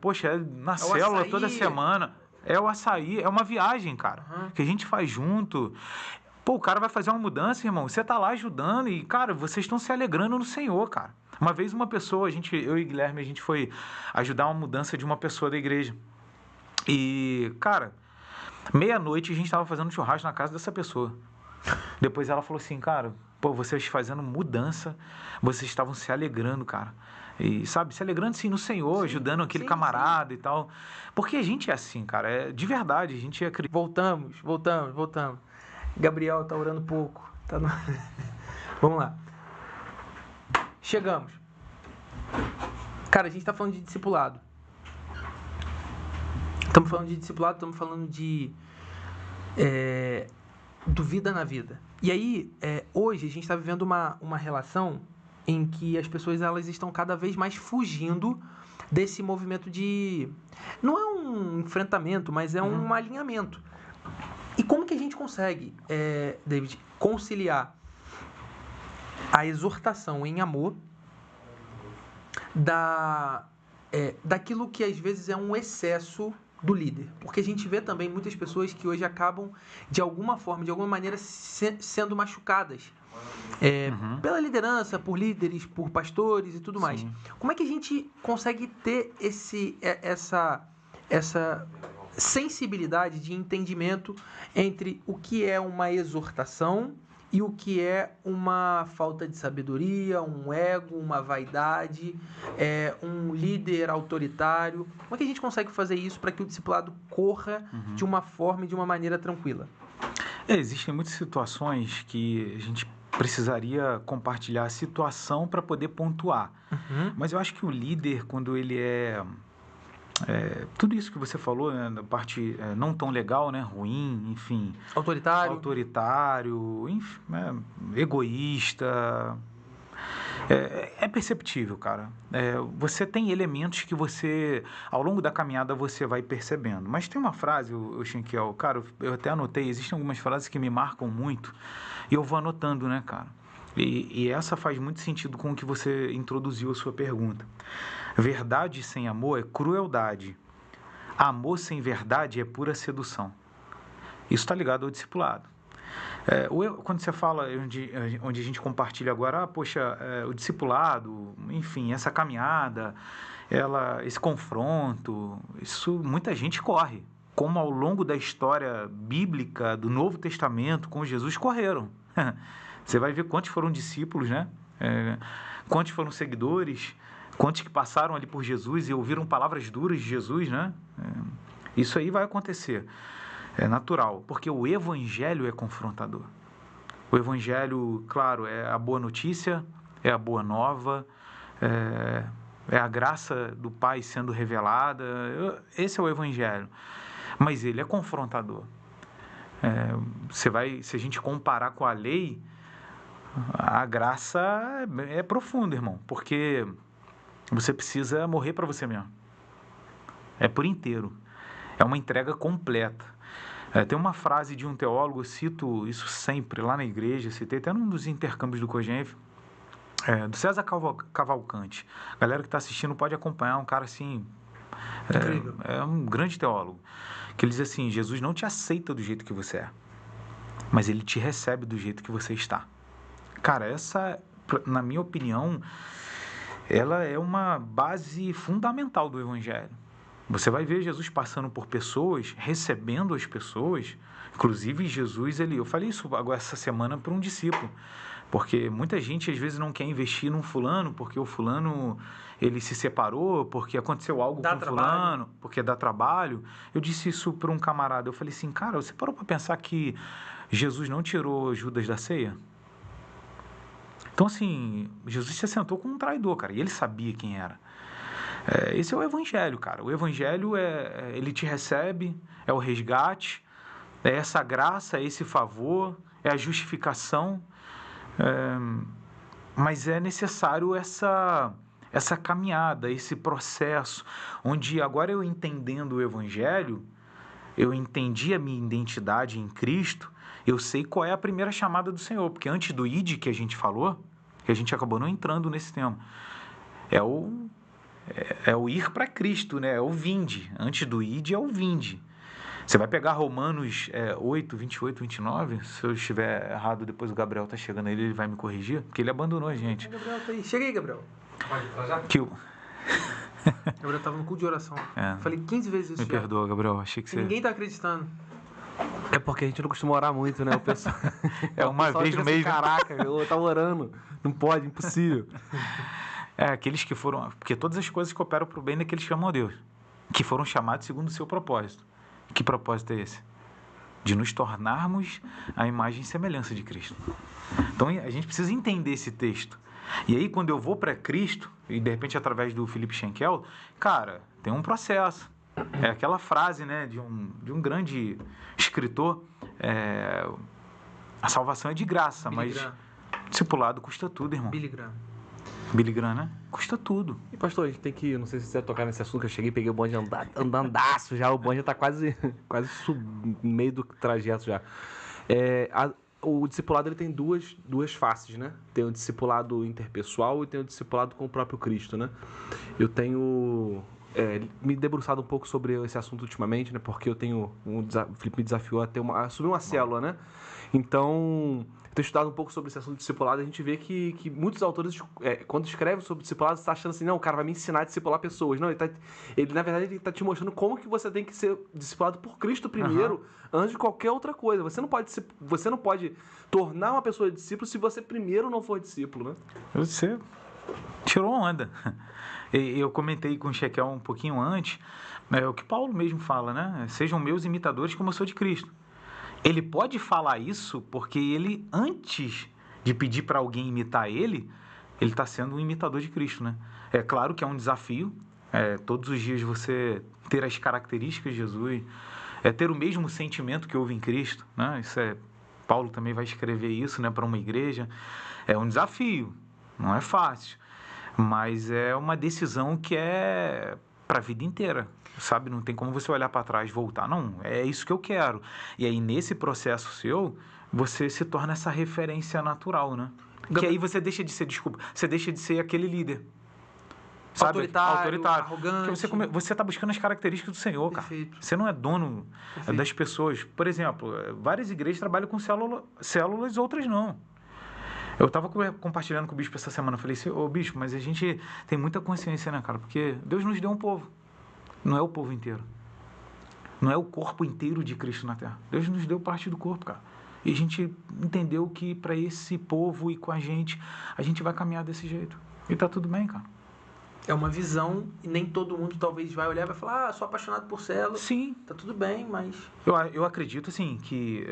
Poxa, na célula açaí. Toda semana. É o açaí, é uma viagem, cara, que a gente faz junto. Pô, o cara vai fazer uma mudança, irmão. Você tá lá ajudando e, cara, vocês estão se alegrando no Senhor, cara. Uma vez uma pessoa, eu e Guilherme, a gente foi ajudar uma mudança de uma pessoa da igreja. E, cara, meia-noite a gente tava fazendo churrasco na casa dessa pessoa. Depois ela falou assim, cara, pô, vocês fazendo mudança, vocês estavam se alegrando, cara. E, sabe, se alegrando, sim, no Senhor, sim, ajudando aquele camarada e tal. Porque a gente é assim, cara, de verdade, a gente é... Voltamos. Gabriel tá orando pouco. Vamos lá. Chegamos. Cara, a gente tá falando de discipulado. Estamos falando de discipulado, estamos falando de... do vida na vida. E aí, hoje, a gente está vivendo uma relação em que as pessoas elas estão cada vez mais fugindo desse movimento de... Não é um enfrentamento, mas é um alinhamento. E como que a gente consegue, David, conciliar a exortação em amor daquilo que às vezes é um excesso do líder? Porque a gente vê também muitas pessoas que hoje acabam, de alguma forma, de alguma maneira, sendo machucadas pela liderança, por líderes, por pastores e tudo mais. Sim. Como é que a gente consegue ter essa sensibilidade de entendimento entre o que é uma exortação e o que é uma falta de sabedoria, um ego, uma vaidade, um líder autoritário? Como é que a gente consegue fazer isso para que o discipulado corra de uma forma e de uma maneira tranquila? Existem muitas situações que a gente precisaria compartilhar a situação para poder pontuar. Mas eu acho que o líder, quando ele tudo isso que você falou, né, da parte não tão legal, né, ruim, enfim... Autoritário, enfim, egoísta... É perceptível, cara. Você tem elementos que você, ao longo da caminhada, você vai percebendo. Mas tem uma frase, o Schenkel, cara, eu até anotei, existem algumas frases que me marcam muito, e eu vou anotando, né, cara? E essa faz muito sentido com o que você introduziu a sua pergunta. Verdade sem amor é crueldade. Amor sem verdade é pura sedução. Isso está ligado ao discipulado. Quando você fala, onde a gente compartilha agora, o discipulado, enfim, essa caminhada, esse confronto, isso muita gente corre. Como ao longo da história bíblica do Novo Testamento com Jesus correram. Você vai ver quantos foram discípulos, né? Quantos foram seguidores, quantos que passaram ali por Jesus e ouviram palavras duras de Jesus, né? Isso aí vai acontecer. É natural, porque o Evangelho é confrontador. O Evangelho, claro, é a boa notícia, é a boa nova, é a graça do Pai sendo revelada. Esse é o Evangelho. Mas ele é confrontador. Se a gente comparar com a lei, a graça é profunda, irmão, porque você precisa morrer para você mesmo. É por inteiro. É uma entrega completa. Tem uma frase de um teólogo, eu cito isso sempre lá na igreja, citei até num dos intercâmbios do COGENF, do César Cavalcante. A galera que está assistindo pode acompanhar, um cara assim, um grande teólogo, que ele diz assim: Jesus não te aceita do jeito que você é, mas ele te recebe do jeito que você está. Cara, essa, na minha opinião, ela é uma base fundamental do Evangelho. Você vai ver Jesus passando por pessoas, recebendo as pessoas. Inclusive, Jesus, eu falei isso agora essa semana para um discípulo, porque muita gente às vezes não quer investir num fulano, porque o fulano ele se separou, porque aconteceu algo com o fulano, porque dá trabalho. Eu disse isso para um camarada, eu falei assim: cara, você parou para pensar que Jesus não tirou Judas da ceia? Então, assim, Jesus se assentou com um traidor, cara, e ele sabia quem era. Esse é o Evangelho, cara. O Evangelho, ele te recebe, é o resgate, é essa graça, é esse favor, é a justificação, mas é necessário essa essa caminhada, esse processo, onde agora eu entendendo o Evangelho, eu entendi a minha identidade em Cristo, eu sei qual é a primeira chamada do Senhor, porque antes do id que a gente falou, que a gente acabou não entrando nesse tema, é o ir para Cristo, né? É o vinde. Antes do id é o vinde. Você vai pegar Romanos 8, 28, 29, se eu estiver errado, depois o Gabriel tá chegando aí, ele vai me corrigir, porque ele abandonou a gente. Gabriel tá aí. Chega aí, Gabriel. Pode entrar já? Gabriel tava no cu de oração. Falei 15 vezes isso. Me perdoa, Gabriel, achei que você... Ninguém tá acreditando. É porque a gente não costuma orar muito, né? O pessoal... uma vez no mês. Caraca, eu tava orando. Não pode, impossível. Aqueles que foram... Porque todas as coisas que operam para o bem daqueles que chamam a Deus. Que foram chamados segundo o seu propósito. Que propósito é esse? De nos tornarmos a imagem e semelhança de Cristo. Então, a gente precisa entender esse texto. E aí, quando eu vou para Cristo, e de repente através do Felipe Schenkel, cara, tem um processo. É aquela frase, né, de um grande escritor, a salvação é de graça, mas discipulado custa tudo, irmão. Billy Graham, né? Custa tudo. E pastor, a gente tem que, não sei se você vai tocar nesse assunto, que eu cheguei, peguei o bonde andandaço já, o bonde já tá quase no meio do trajeto já. O discipulado ele tem duas faces, né? Tem o discipulado interpessoal e tem o discipulado com o próprio Cristo, né? Eu tenho me debruçado um pouco sobre esse assunto ultimamente, né? Porque eu tenho o Felipe me desafiou a assumir uma célula, né? Então, eu tenho estudado um pouco sobre esse assunto de discipulado, a gente vê que muitos autores, quando escrevem sobre discipulado, está achando assim, não, o cara vai me ensinar a discipular pessoas. Não, na verdade, ele está te mostrando como que você tem que ser discipulado por Cristo primeiro, antes de qualquer outra coisa. Você não pode tornar uma pessoa discípulo se você primeiro não for discípulo, né? Você tirou onda. Eu comentei com o Shekel um pouquinho antes, o que Paulo mesmo fala, né? Sejam meus imitadores como eu sou de Cristo. Ele pode falar isso porque ele, antes de pedir para alguém imitar ele está sendo um imitador de Cristo, né? É claro que é um desafio, todos os dias você ter as características de Jesus, ter o mesmo sentimento que houve em Cristo, né? Paulo também vai escrever isso, né, para uma igreja. É um desafio, não é fácil, mas é uma decisão que é para a vida inteira. Sabe, não tem como você olhar para trás e voltar. Não, é isso que eu quero. E aí, nesse processo seu, você se torna essa referência natural, né? Que aí você deixa de ser, você deixa de ser aquele líder. Sabe? Autoritário, arrogante. Porque você está buscando as características do Senhor, cara. Perfeito. Você não é dono das pessoas. Por exemplo, várias igrejas trabalham com células, outras não. Eu estava compartilhando com o bispo essa semana. Eu falei assim, bispo, mas a gente tem muita consciência, né, cara? Porque Deus nos deu um povo. Não é o povo inteiro. Não é o corpo inteiro de Cristo na Terra. Deus nos deu parte do corpo, cara. E a gente entendeu que para esse povo e com a gente vai caminhar desse jeito. E tá tudo bem, cara. É uma visão e nem todo mundo talvez vai olhar e vai falar, sou apaixonado por célula. Sim. Tá tudo bem, mas... Eu acredito, assim, que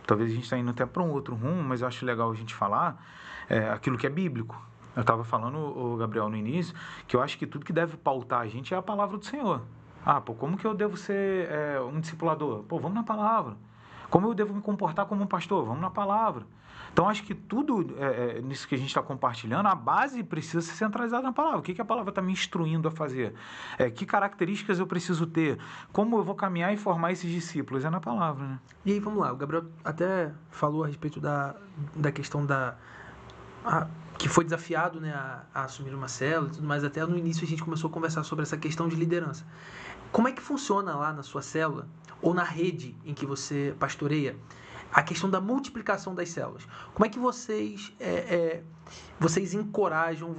talvez a gente está indo até para um outro rumo, mas eu acho legal a gente falar aquilo que é bíblico. Eu estava falando, o Gabriel, no início, que eu acho que tudo que deve pautar a gente é a palavra do Senhor. Como que eu devo ser um discipulador? Vamos na palavra. Como eu devo me comportar como um pastor? Vamos na palavra. Então, acho que tudo nisso que a gente está compartilhando, a base precisa ser centralizada na palavra. O que a palavra está me instruindo a fazer? Que características eu preciso ter? Como eu vou caminhar e formar esses discípulos? É na palavra, né? E aí, vamos lá. O Gabriel até falou a respeito da questão que foi desafiado, né, a assumir uma célula e tudo mais. Até no início a gente começou a conversar sobre essa questão de liderança. Como é que funciona lá na sua célula ou na rede em que você pastoreia a questão da multiplicação das células? Como é que vocês encorajam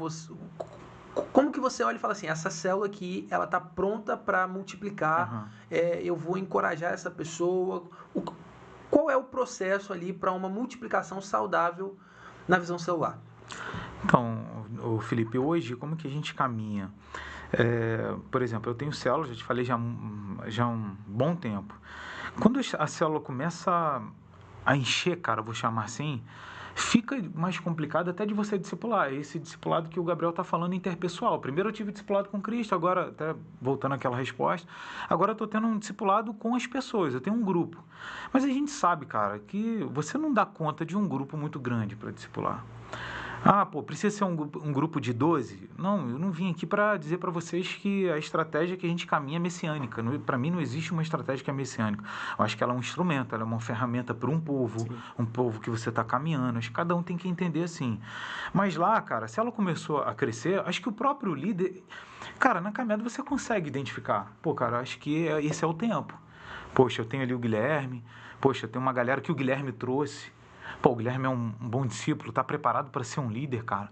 como que você olha e fala assim, essa célula aqui, ela está pronta para multiplicar, eu vou encorajar essa pessoa. Qual é o processo ali para uma multiplicação saudável na visão celular? Então, Felipe, hoje, como que a gente caminha? Por exemplo, eu tenho célula, já te falei já há um bom tempo. Quando a célula começa a encher, cara, vou chamar assim, fica mais complicado até de você discipular. Esse discipulado que o Gabriel está falando interpessoal. Primeiro eu tive discipulado com Cristo, agora, até voltando àquela resposta, agora eu estou tendo um discipulado com as pessoas, eu tenho um grupo. Mas a gente sabe, cara, que você não dá conta de um grupo muito grande para discipular. Precisa ser um grupo de 12? Não, eu não vim aqui para dizer para vocês que a estratégia que a gente caminha é messiânica. Para mim não existe uma estratégia que é messiânica. Eu acho que ela é um instrumento, ela é uma ferramenta para um povo, sim, um povo que você está caminhando. Acho que cada um tem que entender assim. Mas lá, cara, se ela começou a crescer, acho que o próprio líder... Cara, na caminhada você consegue identificar. Cara, acho que esse é o tempo. Poxa, eu tenho ali o Guilherme. Poxa, tem uma galera que o Guilherme trouxe. O Guilherme é um bom discípulo, está preparado para ser um líder, cara.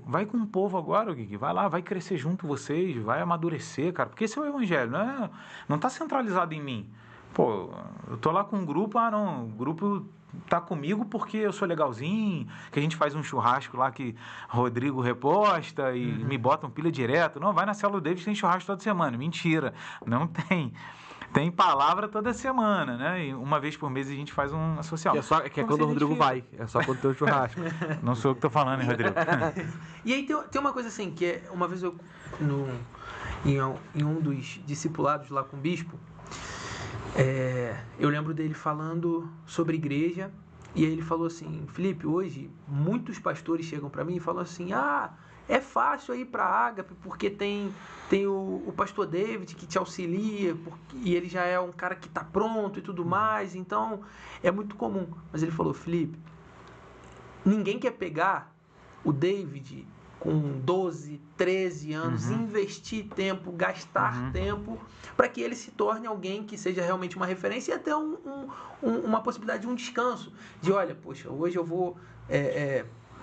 Vai com o povo agora, Gui. Vai lá, vai crescer junto vocês, vai amadurecer, cara. Porque esse é o evangelho, não está centralizado em mim. Eu tô lá com um grupo, o grupo tá comigo porque eu sou legalzinho, que a gente faz um churrasco lá que Rodrigo reposta e me botam pilha direto. Não, vai na célula do David, tem churrasco toda semana. Mentira, não tem. Tem palavra toda semana, né? E uma vez por mês a gente faz uma social. Que é quando o Rodrigo vai. É só quando tem o churrasco. Não sou eu que tô falando, hein, Rodrigo? E aí tem uma coisa assim, que é... Uma vez em um dos discipulados lá com o bispo, eu lembro dele falando sobre igreja, e aí ele falou assim: Felipe, hoje muitos pastores chegam para mim e falam assim: é fácil ir para a Ágape porque tem o pastor David que te auxilia, e ele já é um cara que está pronto e tudo mais, então é muito comum. Mas ele falou: Felipe, ninguém quer pegar o David com 12, 13 anos, investir tempo, gastar tempo, para que ele se torne alguém que seja realmente uma referência e até uma possibilidade de um descanso. De, olha, poxa, hoje eu vou...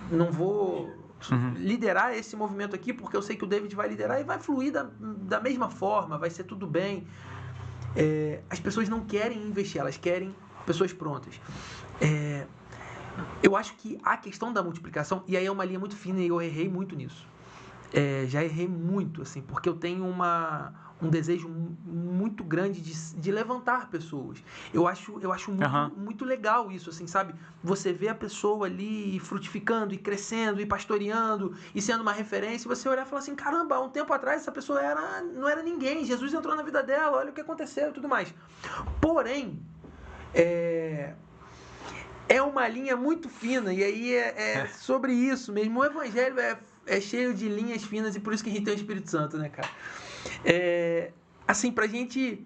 não vou... liderar esse movimento aqui, porque eu sei que o David vai liderar e vai fluir da mesma forma, vai ser tudo bem. As pessoas não querem investir, elas querem pessoas prontas. Eu acho que a questão da multiplicação, e aí é uma linha muito fina e eu errei muito nisso. Já errei muito, assim, porque eu tenho um desejo muito grande de levantar pessoas. Eu acho muito legal isso, assim, sabe? Você vê a pessoa ali frutificando e crescendo e pastoreando e sendo uma referência, e você olhar e falar assim: caramba, há um tempo atrás essa pessoa não era ninguém, Jesus entrou na vida dela, olha o que aconteceu e tudo mais. Porém, é uma linha muito fina, e aí é sobre isso mesmo. O evangelho é cheio de linhas finas, e por isso que a gente tem o Espírito Santo, né, cara? Assim, pra gente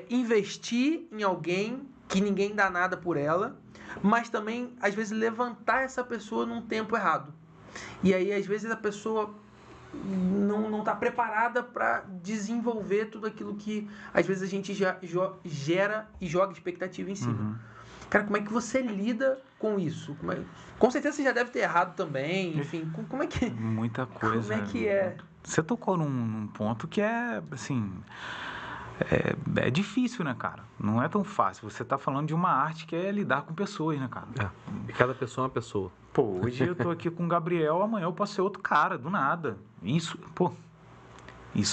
investir em alguém que ninguém dá nada por ela, mas também, às vezes, levantar essa pessoa num tempo errado. E aí, às vezes, a pessoa não está preparada para desenvolver tudo aquilo que, às vezes, a gente gera e joga expectativa em cima. Cara, como é que você lida com isso? Com certeza você já deve ter errado também, enfim, como é que... Muita coisa. Como é que é? Você tocou num ponto que é, assim... É difícil, né, cara? Não é tão fácil. Você tá falando de uma arte que é lidar com pessoas, né, cara? E cada pessoa é uma pessoa. Hoje eu tô aqui com o Gabriel, amanhã eu posso ser outro cara, do nada. Isso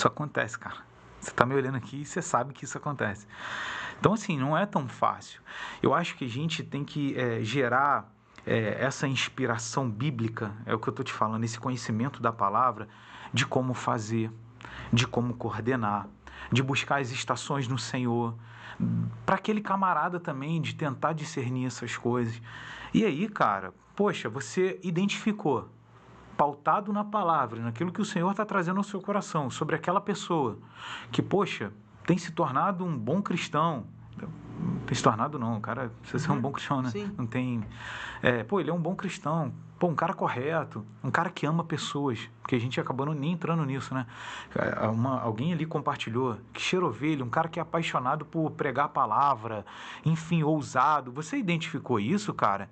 acontece, cara. Você tá me olhando aqui e você sabe que isso acontece. Então, assim, não é tão fácil. Eu acho que a gente tem que gerar essa inspiração bíblica, é o que eu estou te falando, esse conhecimento da palavra, de como fazer, de como coordenar, de buscar as estações no Senhor, para aquele camarada também, de tentar discernir essas coisas. E aí, cara, poxa, você identificou, pautado na palavra, naquilo que o Senhor está trazendo ao seu coração, sobre aquela pessoa, que, poxa, tem se tornado um bom cristão. Tem se tornado não, o cara precisa ser um bom cristão, né? Sim. Não tem... ele é um bom cristão, um cara correto, um cara que ama pessoas, porque a gente acabou nem entrando nisso, né? Alguém ali compartilhou, que cheira ovelha, um cara que é apaixonado por pregar a palavra, enfim, ousado. Você identificou isso, cara?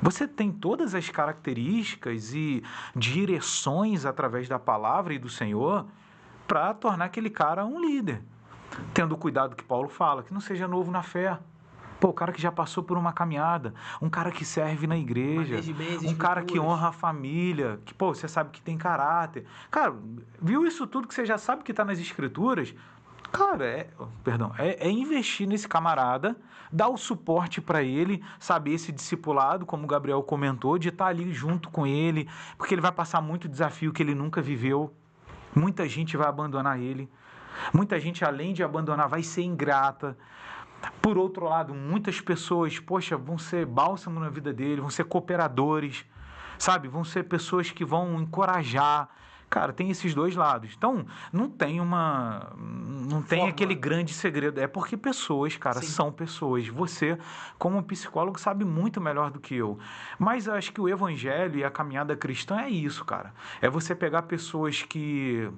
Você tem todas as características e direções através da palavra e do Senhor para tornar aquele cara um líder. Tendo o cuidado que Paulo fala, que não seja novo na fé. O cara que já passou por uma caminhada, um cara que serve na igreja, um cara que honra a família, que, você sabe que tem caráter. Cara, viu isso tudo que você já sabe que está nas Escrituras? Cara, é investir nesse camarada, dar o suporte para ele, saber esse discipulado, como o Gabriel comentou, de estar ali junto com ele, porque ele vai passar muito desafio que ele nunca viveu. Muita gente vai abandonar ele. Muita gente, além de abandonar, vai ser ingrata. Por outro lado, muitas pessoas, vão ser bálsamo na vida dele, vão ser cooperadores. sabe? Vão ser pessoas que vão encorajar. Cara, tem esses dois lados. Então, não tem aquele grande segredo. É porque pessoas, cara, são pessoas. Você, como psicólogo, sabe muito melhor do que eu. Mas eu acho que o evangelho e a caminhada cristã é isso, cara. É você pegar pessoas que,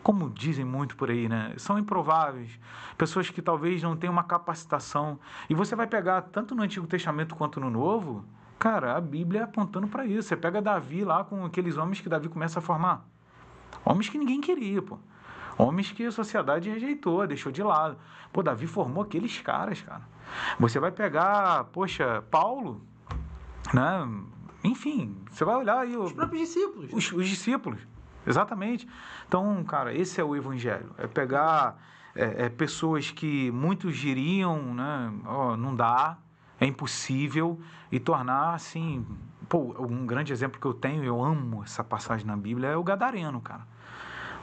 como dizem muito por aí, né? São improváveis. Pessoas que talvez não tenham uma capacitação. E você vai pegar, tanto no Antigo Testamento quanto no Novo, cara, a Bíblia apontando para isso. Você pega Davi lá com aqueles homens que Davi começa a formar. Homens que ninguém queria, pô. Homens que a sociedade rejeitou, deixou de lado. Pô, Davi formou aqueles caras, cara. Você vai pegar, poxa, Paulo, né? Enfim, você vai olhar aí... Os próprios discípulos. Os discípulos, exatamente. Então, cara, esse é o evangelho. É pegar pessoas que muitos diriam, né? Oh, não dá, é impossível, e tornar, assim... Pô, um grande exemplo que eu tenho, eu amo essa passagem na Bíblia, é o Gadareno, cara.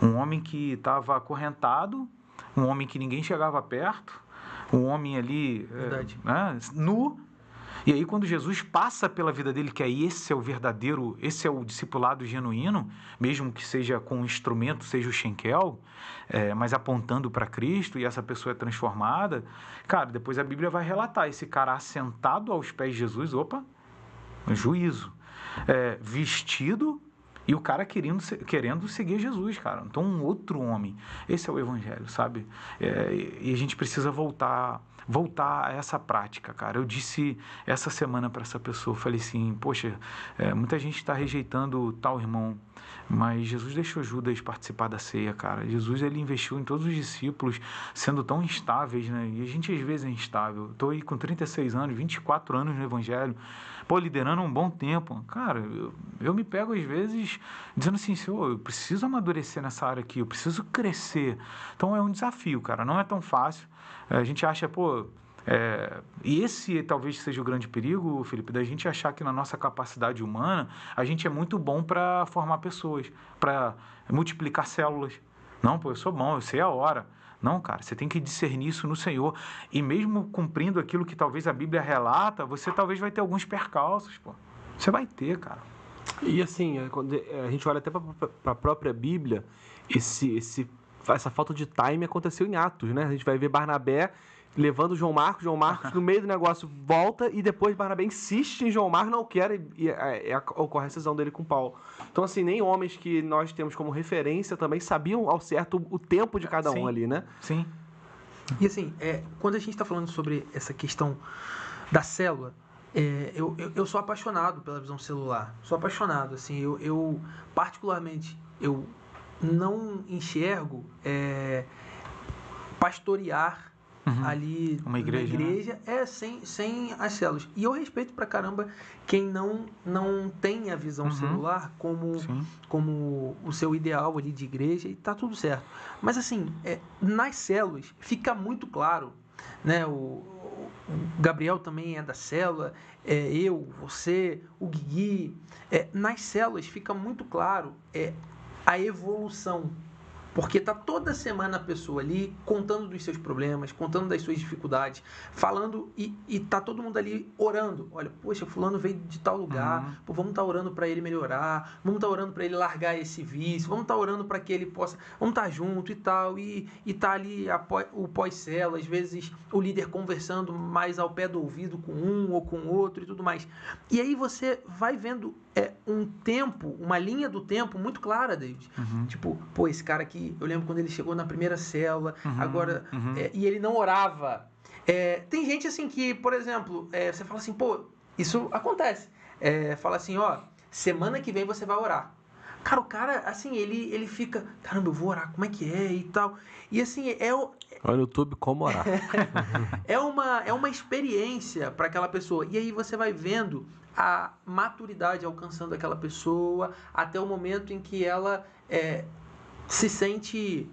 Um homem que estava acorrentado, um homem que ninguém chegava perto, um homem ali nu. E aí quando Jesus passa pela vida dele, que aí esse é o verdadeiro, esse é o discipulado genuíno, mesmo que seja com um instrumento, seja o Schenkel, mas apontando para Cristo, e essa pessoa é transformada, cara, depois a Bíblia vai relatar esse cara assentado aos pés de Jesus, juízo, vestido, e o cara querendo seguir Jesus, cara. Então, um outro homem. Esse é o evangelho, sabe? E a gente precisa voltar a essa prática, cara. Eu disse essa semana para essa pessoa, falei assim, poxa, muita gente está rejeitando tal irmão, mas Jesus deixou Judas participar da ceia, cara. Jesus, ele investiu em todos os discípulos, sendo tão instáveis, né? E a gente às vezes é instável. Estou aí com 36 anos, 24 anos no evangelho, pô, liderando um bom tempo. Cara, eu me pego às vezes dizendo assim, Senhor, eu preciso amadurecer nessa área aqui, eu preciso crescer. Então é um desafio, cara, não é tão fácil. A gente acha, pô... e esse talvez seja o grande perigo, Felipe, da gente achar que na nossa capacidade humana a gente é muito bom para formar pessoas, para multiplicar células. Não, pô, eu sou bom, eu sei a hora. Não, cara, você tem que discernir isso no Senhor. E mesmo cumprindo aquilo que talvez a Bíblia relata, você talvez vai ter alguns percalços, pô. Você vai ter, cara. E assim, quando a gente olha até para a própria Bíblia, essa falta de time aconteceu em Atos, né? A gente vai ver Barnabé levando João Marcos no meio do negócio volta, e depois Barnabé insiste em João Marcos, não quer, e ocorre a cisão dele com Paulo. Então, assim, nem homens que nós temos como referência também sabiam ao certo o tempo de cada um ali, né? Sim. E assim, quando a gente está falando sobre essa questão da célula, eu sou apaixonado pela visão celular. Sou apaixonado, assim, eu particularmente, eu não enxergo pastorear ali uma igreja, né? sem as células. E eu respeito pra caramba quem não tem a visão celular como o seu ideal ali de igreja, e tá tudo certo. Mas assim, nas células fica muito claro, né? O Gabriel também é da célula, eu, você, o Guigui. Nas células fica muito claro a evolução. Porque tá toda semana a pessoa ali contando dos seus problemas, contando das suas dificuldades, falando, e tá todo mundo ali orando. Olha, poxa, fulano veio de tal lugar, pô, vamos estar orando para ele melhorar, vamos estar orando para ele largar esse vício, vamos estar orando para que ele possa, vamos estar junto e tal, e tá ali o pós-célula, às vezes o líder conversando mais ao pé do ouvido com um ou com outro e tudo mais. E aí você vai vendo um tempo, uma linha do tempo muito clara, David. Tipo, pô, esse cara aqui, eu lembro quando ele chegou na primeira célula, agora, e ele não orava. Tem gente assim que, por exemplo, você fala assim, pô, isso acontece. Fala assim, ó, semana que vem você vai orar. Cara, o cara, assim, ele fica, caramba, eu vou orar, como é que é e tal. E assim, olha no YouTube como orar. é uma experiência para aquela pessoa. E aí você vai vendo a maturidade alcançando aquela pessoa até o momento em que ela se sente,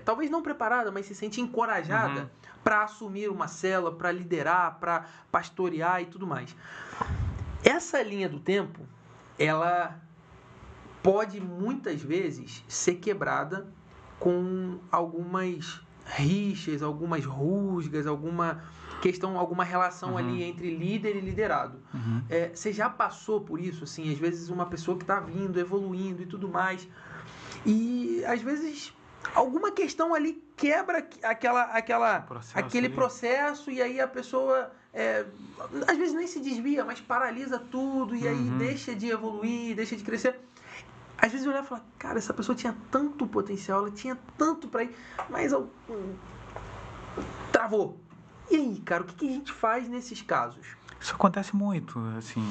talvez não preparada, mas se sente encorajada para assumir uma célula, para liderar, para pastorear e tudo mais. Essa linha do tempo, ela pode muitas vezes ser quebrada com algumas rixas, algumas rusgas, alguma questão, alguma relação ali entre líder e liderado. Você já passou por isso, assim, às vezes uma pessoa que está vindo, evoluindo e tudo mais, e às vezes alguma questão ali quebra aquele processo, e aí a pessoa às vezes nem se desvia, mas paralisa tudo, e aí deixa de evoluir, deixa de crescer. Às vezes eu olhar e falar, cara, essa pessoa tinha tanto potencial, ela tinha tanto para ir, mas travou. E aí, cara, o que a gente faz nesses casos? Isso acontece muito, assim,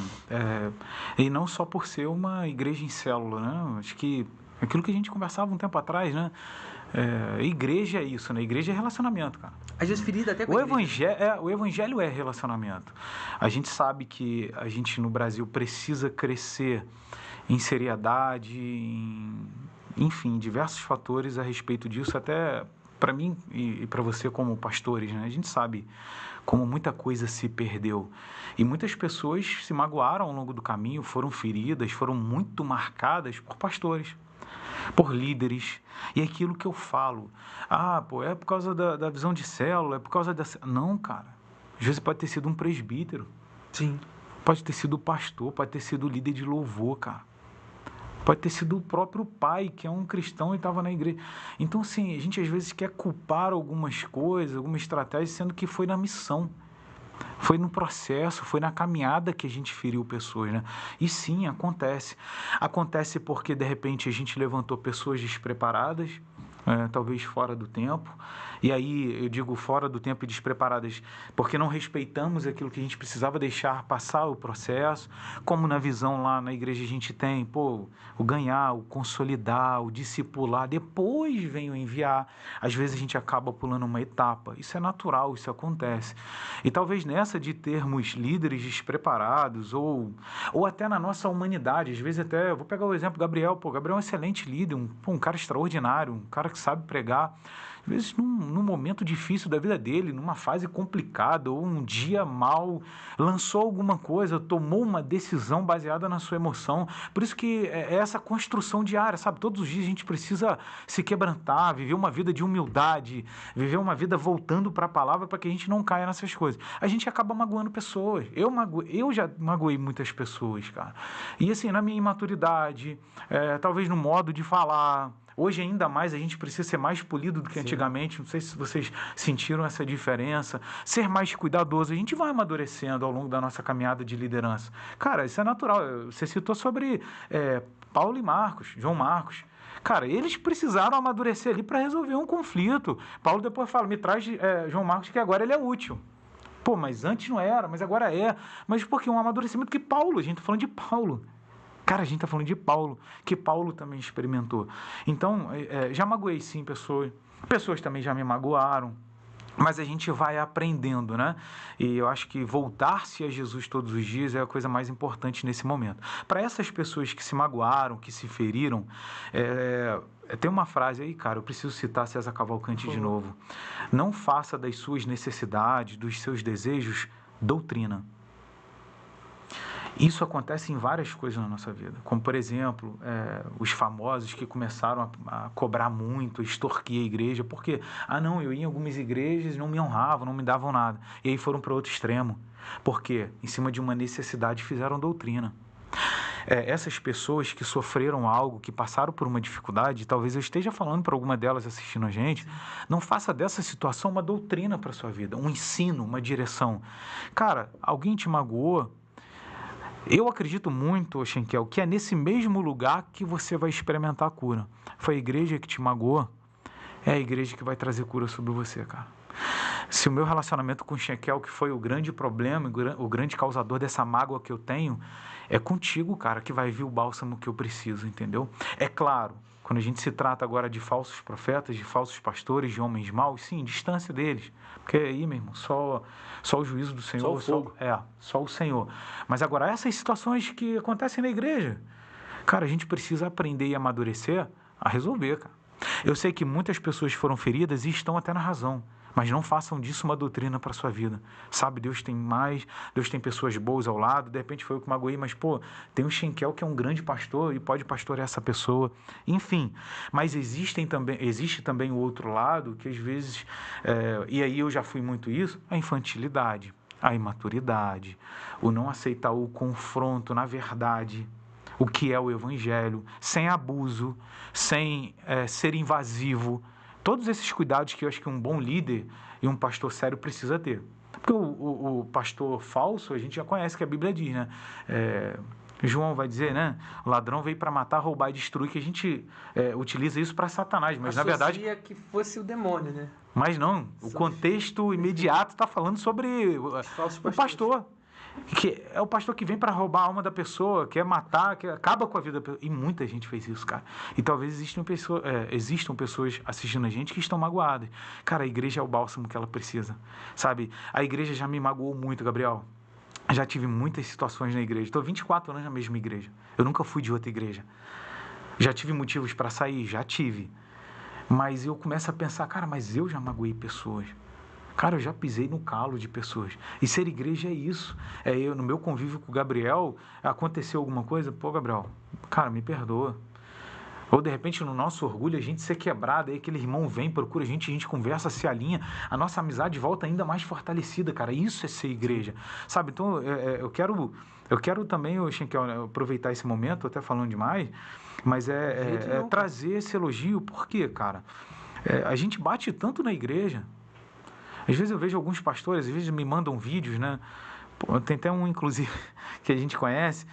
e não só por ser uma igreja em célula, né? Acho que aquilo que a gente conversava um tempo atrás, né? Igreja é isso, né? Igreja é relacionamento, cara. Às vezes ferida até com o evangelho é relacionamento. A gente sabe que a gente no Brasil precisa crescer em seriedade, enfim, diversos fatores a respeito disso, até para mim e para você como pastores, né? A gente sabe como muita coisa se perdeu. E muitas pessoas se magoaram ao longo do caminho, foram feridas, foram muito marcadas por pastores, por líderes. E é aquilo que eu falo, é por causa da visão de célula, é por causa dessa... Não, cara. Às vezes pode ter sido um presbítero. Sim. Pode ter sido pastor, pode ter sido líder de louvor, cara. Pode ter sido o próprio pai, que é um cristão e estava na igreja. Então, assim, a gente às vezes quer culpar algumas coisas, algumas estratégias, sendo que foi na missão. Foi no processo, foi na caminhada que a gente feriu pessoas, né? E sim, acontece. Acontece porque, de repente, a gente levantou pessoas despreparadas, talvez fora do tempo. E aí, eu digo fora do tempo e despreparadas, porque não respeitamos aquilo que a gente precisava deixar passar o processo. Como na visão lá na igreja a gente tem, o ganhar, o consolidar, o discipular, depois vem o enviar. Às vezes a gente acaba pulando uma etapa. Isso é natural, isso acontece. E talvez nessa de termos líderes despreparados, ou até na nossa humanidade, às vezes até, eu vou pegar o exemplo do Gabriel. Gabriel é um excelente líder, um cara extraordinário, um cara que sabe pregar. Às vezes, num momento difícil da vida dele, numa fase complicada, ou um dia mal, lançou alguma coisa, tomou uma decisão baseada na sua emoção. Por isso que é essa construção diária, sabe? Todos os dias a gente precisa se quebrantar, viver uma vida de humildade, viver uma vida voltando para a palavra, para que a gente não caia nessas coisas. A gente acaba magoando pessoas. Eu já magoei muitas pessoas, cara. E assim, na minha imaturidade, talvez no modo de falar... Hoje, ainda mais, a gente precisa ser mais polido do que antigamente. Não sei se vocês sentiram essa diferença. Ser mais cuidadoso. A gente vai amadurecendo ao longo da nossa caminhada de liderança. Cara, isso é natural. Você citou sobre Paulo e Marcos, João Marcos. Cara, eles precisaram amadurecer ali para resolver um conflito. Paulo depois fala, me traz João Marcos, que agora ele é útil. Mas antes não era, mas agora é. Mas porque um amadurecimento que Paulo, a gente está falando de Paulo. Cara, a gente está falando de Paulo, que Paulo também experimentou. Então, já magoei sim pessoas também já me magoaram, mas a gente vai aprendendo, né? E eu acho que voltar-se a Jesus todos os dias é a coisa mais importante nesse momento. Para essas pessoas que se magoaram, que se feriram, tem uma frase aí, cara, eu preciso citar César Cavalcanti de novo. Não faça das suas necessidades, dos seus desejos, doutrina. Isso acontece em várias coisas na nossa vida, como, por exemplo, os famosos que começaram a cobrar muito, a extorquir a igreja, porque, eu ia em algumas igrejas e não me honravam, não me davam nada, e aí foram para outro extremo, porque, em cima de uma necessidade, fizeram doutrina. Essas pessoas que sofreram algo, que passaram por uma dificuldade, talvez eu esteja falando para alguma delas assistindo a gente, não faça dessa situação uma doutrina para a sua vida, um ensino, uma direção. Cara, alguém te magoou. Eu acredito muito, Schenkel, que é nesse mesmo lugar que você vai experimentar a cura. Foi a igreja que te magoou, é a igreja que vai trazer cura sobre você, cara. Se o meu relacionamento com o Schenkel, que foi o grande problema, o grande causador dessa mágoa que eu tenho, é contigo, cara, que vai vir o bálsamo que eu preciso, entendeu? É claro, quando a gente se trata agora de falsos profetas, de falsos pastores, de homens maus, sim, distância deles. Porque aí, meu irmão, só o juízo do Senhor. Só o fogo. Só o Senhor. Mas agora, essas situações que acontecem na igreja, cara, a gente precisa aprender e amadurecer a resolver, cara. Eu sei que muitas pessoas foram feridas e estão até na razão. Mas não façam disso uma doutrina para sua vida. Sabe, Deus tem mais, Deus tem pessoas boas ao lado. De repente foi eu que magoei, mas, tem o Schenkel que é um grande pastor e pode pastorear essa pessoa. Enfim, mas existe também o outro lado que às vezes, e aí eu já fui muito isso, a infantilidade, a imaturidade, o não aceitar o confronto na verdade, o que é o evangelho, sem abuso, sem ser invasivo. Todos esses cuidados que eu acho que um bom líder e um pastor sério precisa ter. Porque o pastor falso, a gente já conhece que a Bíblia diz, né? João vai dizer, né? O ladrão veio para matar, roubar e destruir, que a gente utiliza isso para Satanás. Mas, na verdade, que fosse o demônio, né? Mas não. O contexto imediato está falando sobre o pastor. Que é o pastor que vem para roubar a alma da pessoa, quer matar, que acaba com a vida da pessoa. E muita gente fez isso, cara. E talvez existam pessoas assistindo a gente que estão magoadas. Cara, a igreja é o bálsamo que ela precisa, sabe? A igreja já me magoou muito, Gabriel. Já tive muitas situações na igreja. Estou 24 anos na mesma igreja. Eu nunca fui de outra igreja. Já tive motivos para sair? Já tive. Mas eu começo a pensar, cara, mas eu já magoei pessoas. Cara, eu já pisei no calo de pessoas. E ser igreja é isso. No meu convívio com o Gabriel, aconteceu alguma coisa? Pô, Gabriel, cara, me perdoa. Ou, de repente, no nosso orgulho, a gente ser quebrado, aí aquele irmão vem, procura a gente conversa, se alinha, a nossa amizade volta ainda mais fortalecida, cara. Isso é ser igreja, sabe? Então, eu quero também, Schenkel, aproveitar esse momento, até falando demais, mas trazer esse elogio. Por quê, cara? A gente bate tanto na igreja. Às vezes eu vejo alguns pastores, às vezes me mandam vídeos, né? Tem até um, inclusive, que a gente conhece.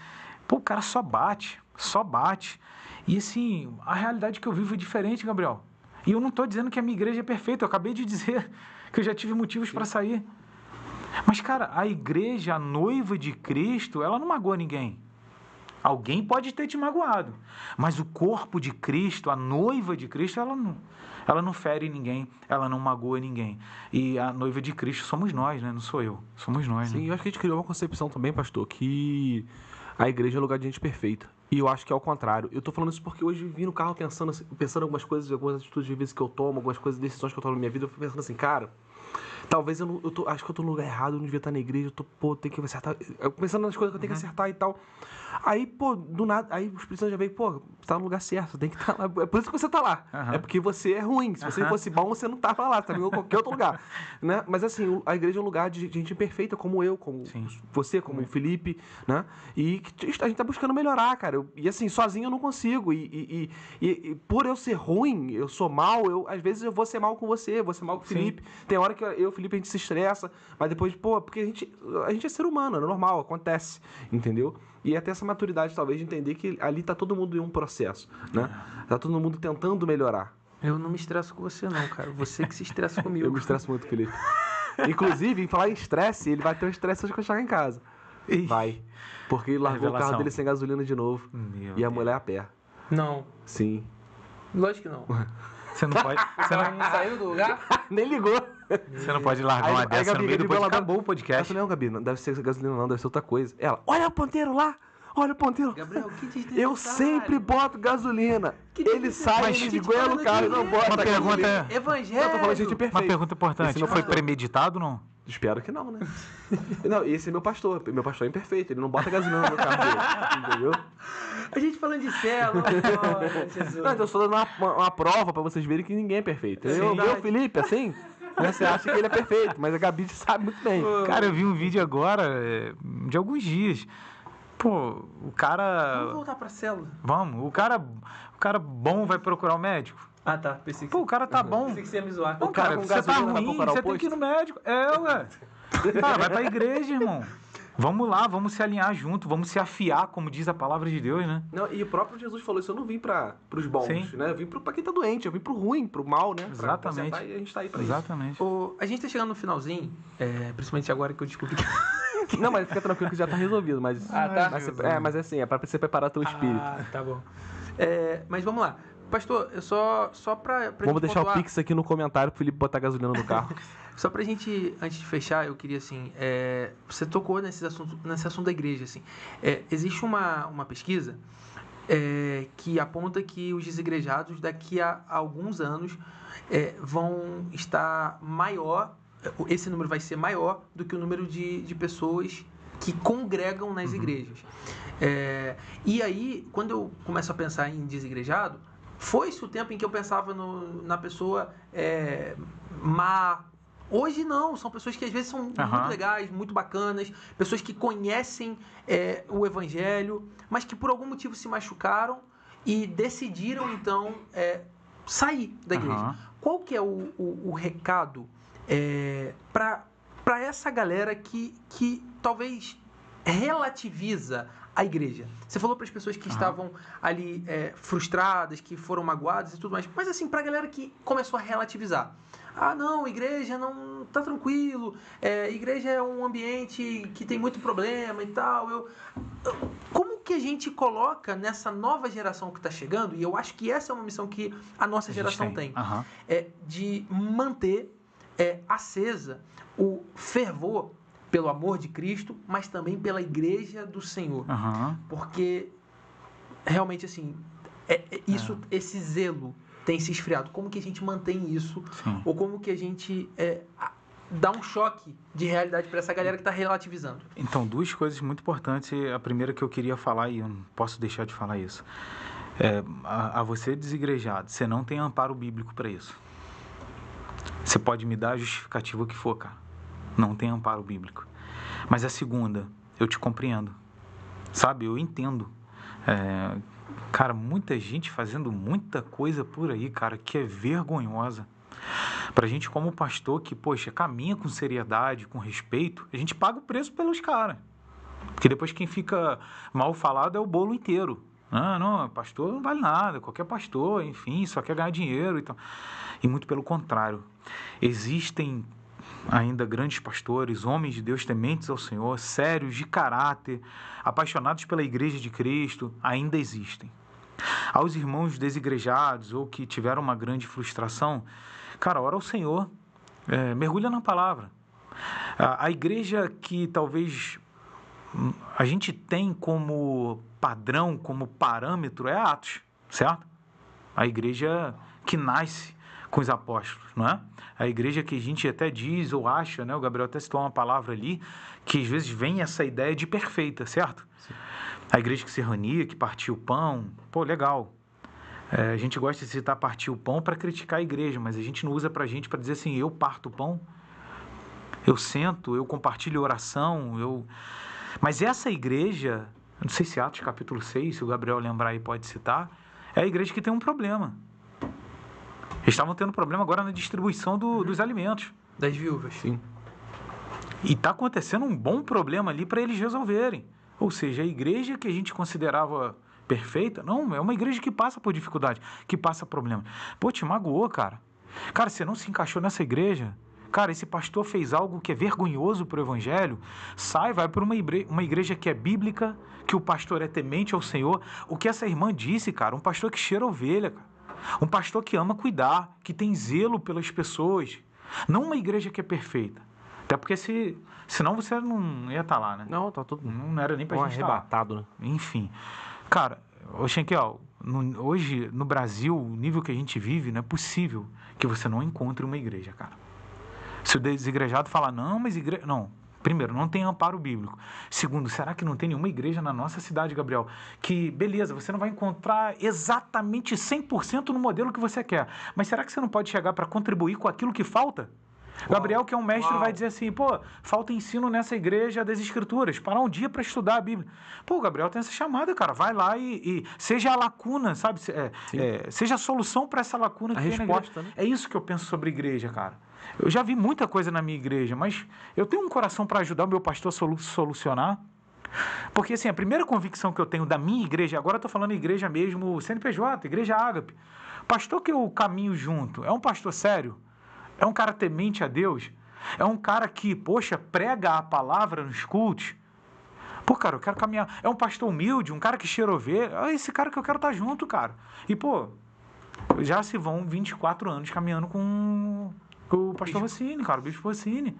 O cara só bate. E, assim, a realidade que eu vivo é diferente, Gabriel. E eu não estou dizendo que a minha igreja é perfeita. Eu acabei de dizer que eu já tive motivos para sair. Mas, cara, a igreja, a noiva de Cristo, ela não magoa ninguém. Alguém pode ter te magoado. Mas o corpo de Cristo, a noiva de Cristo, ela não fere ninguém, ela não magoa ninguém. E a noiva de Cristo somos nós, né? Não sou eu. Somos nós, Sim, né? eu acho que a gente criou uma concepção também, pastor, que a igreja é lugar de gente perfeita. E eu acho que é ao contrário. Eu tô falando isso porque hoje vim no carro pensando algumas coisas, algumas atitudes de vezes que eu tomo, algumas coisas, decisões que eu tomo na minha vida, eu fui pensando assim, cara, talvez acho que eu tô no lugar errado, eu não devia estar na igreja, tenho que acertar. Pensando nas coisas que eu tenho que acertar e tal. Aí, do nada, aí o Espírito Santo já veio, você tá no lugar certo, você tem que estar lá. É por isso que você tá lá. É porque você é ruim. Se você fosse bom, você não tava lá, você tá em qualquer outro lugar. Né? Mas assim, a igreja é um lugar de gente imperfeita, como eu, como você, como o Felipe, né? E a gente tá buscando melhorar, cara. E assim, sozinho eu não consigo. E por eu ser ruim, eu sou mal, às vezes eu vou ser mal com você, vou ser mal com o Felipe. Tem hora que eu e o Felipe a gente se estressa, mas depois, porque a gente é ser humano, é normal, acontece, entendeu? E até essa maturidade, talvez, de entender que ali tá todo mundo em um processo, né? Tá todo mundo tentando melhorar. Eu não me estresso com você, não, cara. Você que se estressa comigo. Eu me estresso muito, Felipe. Inclusive, em falar em estresse, ele vai ter um estresse hoje que eu chegar em casa. Vai. Porque ele largou o carro dele sem gasolina de novo. E a mulher a pé. Não. Sim. Lógico que não. Você não pode... Você não saiu do lugar? Nem ligou. Você não pode largar uma dessa no meio do podcast. Acabou o podcast. Não, Gabi, não deve ser gasolina não, deve ser outra coisa. Ela, olha o ponteiro lá. Olha o ponteiro. Gabriel, que desnecessário. Eu sempre boto gasolina. Ele sai, ele desgoela o carro e não bota. Uma pergunta é... Evangelho. Eu tô falando gente perfeita. Uma pergunta importante. Foi premeditado ou não? Espero que não, né? Não, esse é meu pastor. Meu pastor é imperfeito. Ele não bota gasolina no meu carro dele. Entendeu? A gente falando de célula. Jesus. Não, então eu estou dando uma prova pra vocês verem que ninguém é perfeito. Eu, Felipe, assim... Você acha que ele é perfeito, mas a Gabi sabe muito bem. Cara, eu vi um vídeo agora, de alguns dias. O cara... Vamos voltar pra célula. Vamos. O cara bom vai procurar o médico. Ah, tá. Pensei que o cara tá bom. Pensei que você ia me zoar. O cara com você tá ruim, você tem que ir no médico. Ué. Cara, vai pra igreja, irmão. Vamos lá, vamos se alinhar junto, vamos se afiar, como diz a palavra de Deus, né? Não, e o próprio Jesus falou isso, eu não vim pros bons, né? Eu vim pra quem tá doente, eu vim pro ruim, pro mal, né? Exatamente. E a gente tá aí pra Exatamente. isso. A gente tá chegando no finalzinho, principalmente agora que eu descobri que... Não, mas fica tranquilo que já tá resolvido, mas... tá? Mas é assim, é pra você preparar teu espírito. Ah, tá bom. Mas vamos lá. Pastor, eu só pra vamos deixar pontuar... o Pix aqui no comentário pro Felipe botar gasolina no carro. Só pra gente, antes de fechar, eu queria, assim, você tocou nesse assunto da igreja, assim. Existe uma pesquisa que aponta que os desigrejados daqui a alguns anos vão estar maior, esse número vai ser maior do que o número de pessoas que congregam nas igrejas. E aí, quando eu começo a pensar em desigrejado, foi-se o tempo em que eu pensava na pessoa má. Hoje não, são pessoas que às vezes são muito legais, muito bacanas, pessoas que conhecem o Evangelho, mas que por algum motivo se machucaram e decidiram então sair da igreja. Qual que é o recado para essa galera que talvez relativiza a igreja? Você falou para as pessoas que estavam ali frustradas, que foram magoadas e tudo mais, mas assim, para a galera que começou a relativizar. Ah, não, igreja não tá tranquilo, igreja é um ambiente que tem muito problema e tal. Como que a gente coloca nessa nova geração que está chegando, e eu acho que essa é uma missão que a nossa geração tem, de manter acesa o fervor pelo amor de Cristo, mas também pela igreja do Senhor. Porque realmente assim, esse zelo tem se esfriado. Como que a gente mantém isso? Sim. Ou como que a gente dá um choque de realidade para essa galera que está relativizando? Então, duas coisas muito importantes. A primeira que eu queria falar, e eu não posso deixar de falar isso, a você desigrejado, você não tem amparo bíblico para isso. Você pode me dar a justificativa que for, cara. Não tem amparo bíblico. Mas a segunda, eu te compreendo. Sabe? Eu entendo. Cara, muita gente fazendo muita coisa por aí, cara, que é vergonhosa. Pra gente como pastor que, poxa, caminha com seriedade, com respeito, a gente paga o preço pelos caras. Porque depois quem fica mal falado é o bolo inteiro. Não, pastor não vale nada, qualquer pastor, enfim, só quer ganhar dinheiro e tal. E muito pelo contrário. Existem ainda grandes pastores, homens de Deus tementes ao Senhor, sérios, de caráter, apaixonados pela igreja de Cristo, ainda existem. Aos irmãos desigrejados ou que tiveram uma grande frustração, cara, ora ao Senhor, mergulha na palavra. A igreja que talvez a gente tem como padrão, como parâmetro, é Atos, certo? A igreja que nasce com os apóstolos, não é? A igreja que a gente até diz ou acha, né? O Gabriel até citou uma palavra ali, que às vezes vem essa ideia de perfeita, certo? Sim. A igreja que se reunia, que partia o pão, pô, legal. A gente gosta de citar partir o pão para criticar a igreja, mas a gente não usa para a gente para dizer assim, eu parto o pão, eu sento, eu compartilho oração, Mas essa igreja, não sei se Atos capítulo 6, se o Gabriel lembrar aí pode citar, é a igreja que tem um problema. Eles estavam tendo problema agora na distribuição dos alimentos. Das viúvas. Sim. E está acontecendo um bom problema ali para eles resolverem. Ou seja, a igreja que a gente considerava perfeita, não, é uma igreja que passa por dificuldade, que passa problema. Pô, te magoou, cara. Cara, você não se encaixou nessa igreja. Cara, esse pastor fez algo que é vergonhoso para o evangelho. Sai, vai para uma igreja que é bíblica, que o pastor é temente ao Senhor. O que essa irmã disse, cara, um pastor que cheira ovelha, cara. Um pastor que ama cuidar, que tem zelo pelas pessoas. Não uma igreja que é perfeita. Até porque senão você não ia estar lá, né? Não, tá tudo. Não era nem pra gente arrebatado, né? Enfim. Cara, Schenkel, hoje no Brasil, o nível que a gente vive, não é possível que você não encontre uma igreja, cara. Se o desigrejado falar, não, mas igreja... Não. Primeiro, não tem amparo bíblico. Segundo, será que não tem nenhuma igreja na nossa cidade, Gabriel? Que, beleza, você não vai encontrar exatamente 100% no modelo que você quer. Mas será que você não pode chegar para contribuir com aquilo que falta? Gabriel, que é um mestre, vai dizer assim, pô, falta ensino nessa igreja das Escrituras. Parar um dia para estudar a Bíblia. Pô, o Gabriel tem essa chamada, cara. Vai lá e seja a lacuna, sabe? Seja a solução para essa lacuna que a tem resposta, na igreja. Né? É isso que eu penso sobre igreja, cara. Eu já vi muita coisa na minha igreja, mas eu tenho um coração para ajudar o meu pastor a solucionar. Porque, assim, a primeira convicção que eu tenho da minha igreja, agora eu estou falando igreja mesmo, CNPJ, igreja Ágape. Pastor que eu caminho junto, é um pastor sério? É um cara temente a Deus? É um cara que, poxa, prega a palavra nos cultos? Pô, cara, eu quero caminhar. É um pastor humilde, um cara que cheira ovelha. É esse cara que eu quero estar junto, cara. E, pô, já se vão 24 anos caminhando com o pastor Rossini, cara, o bispo Rossini.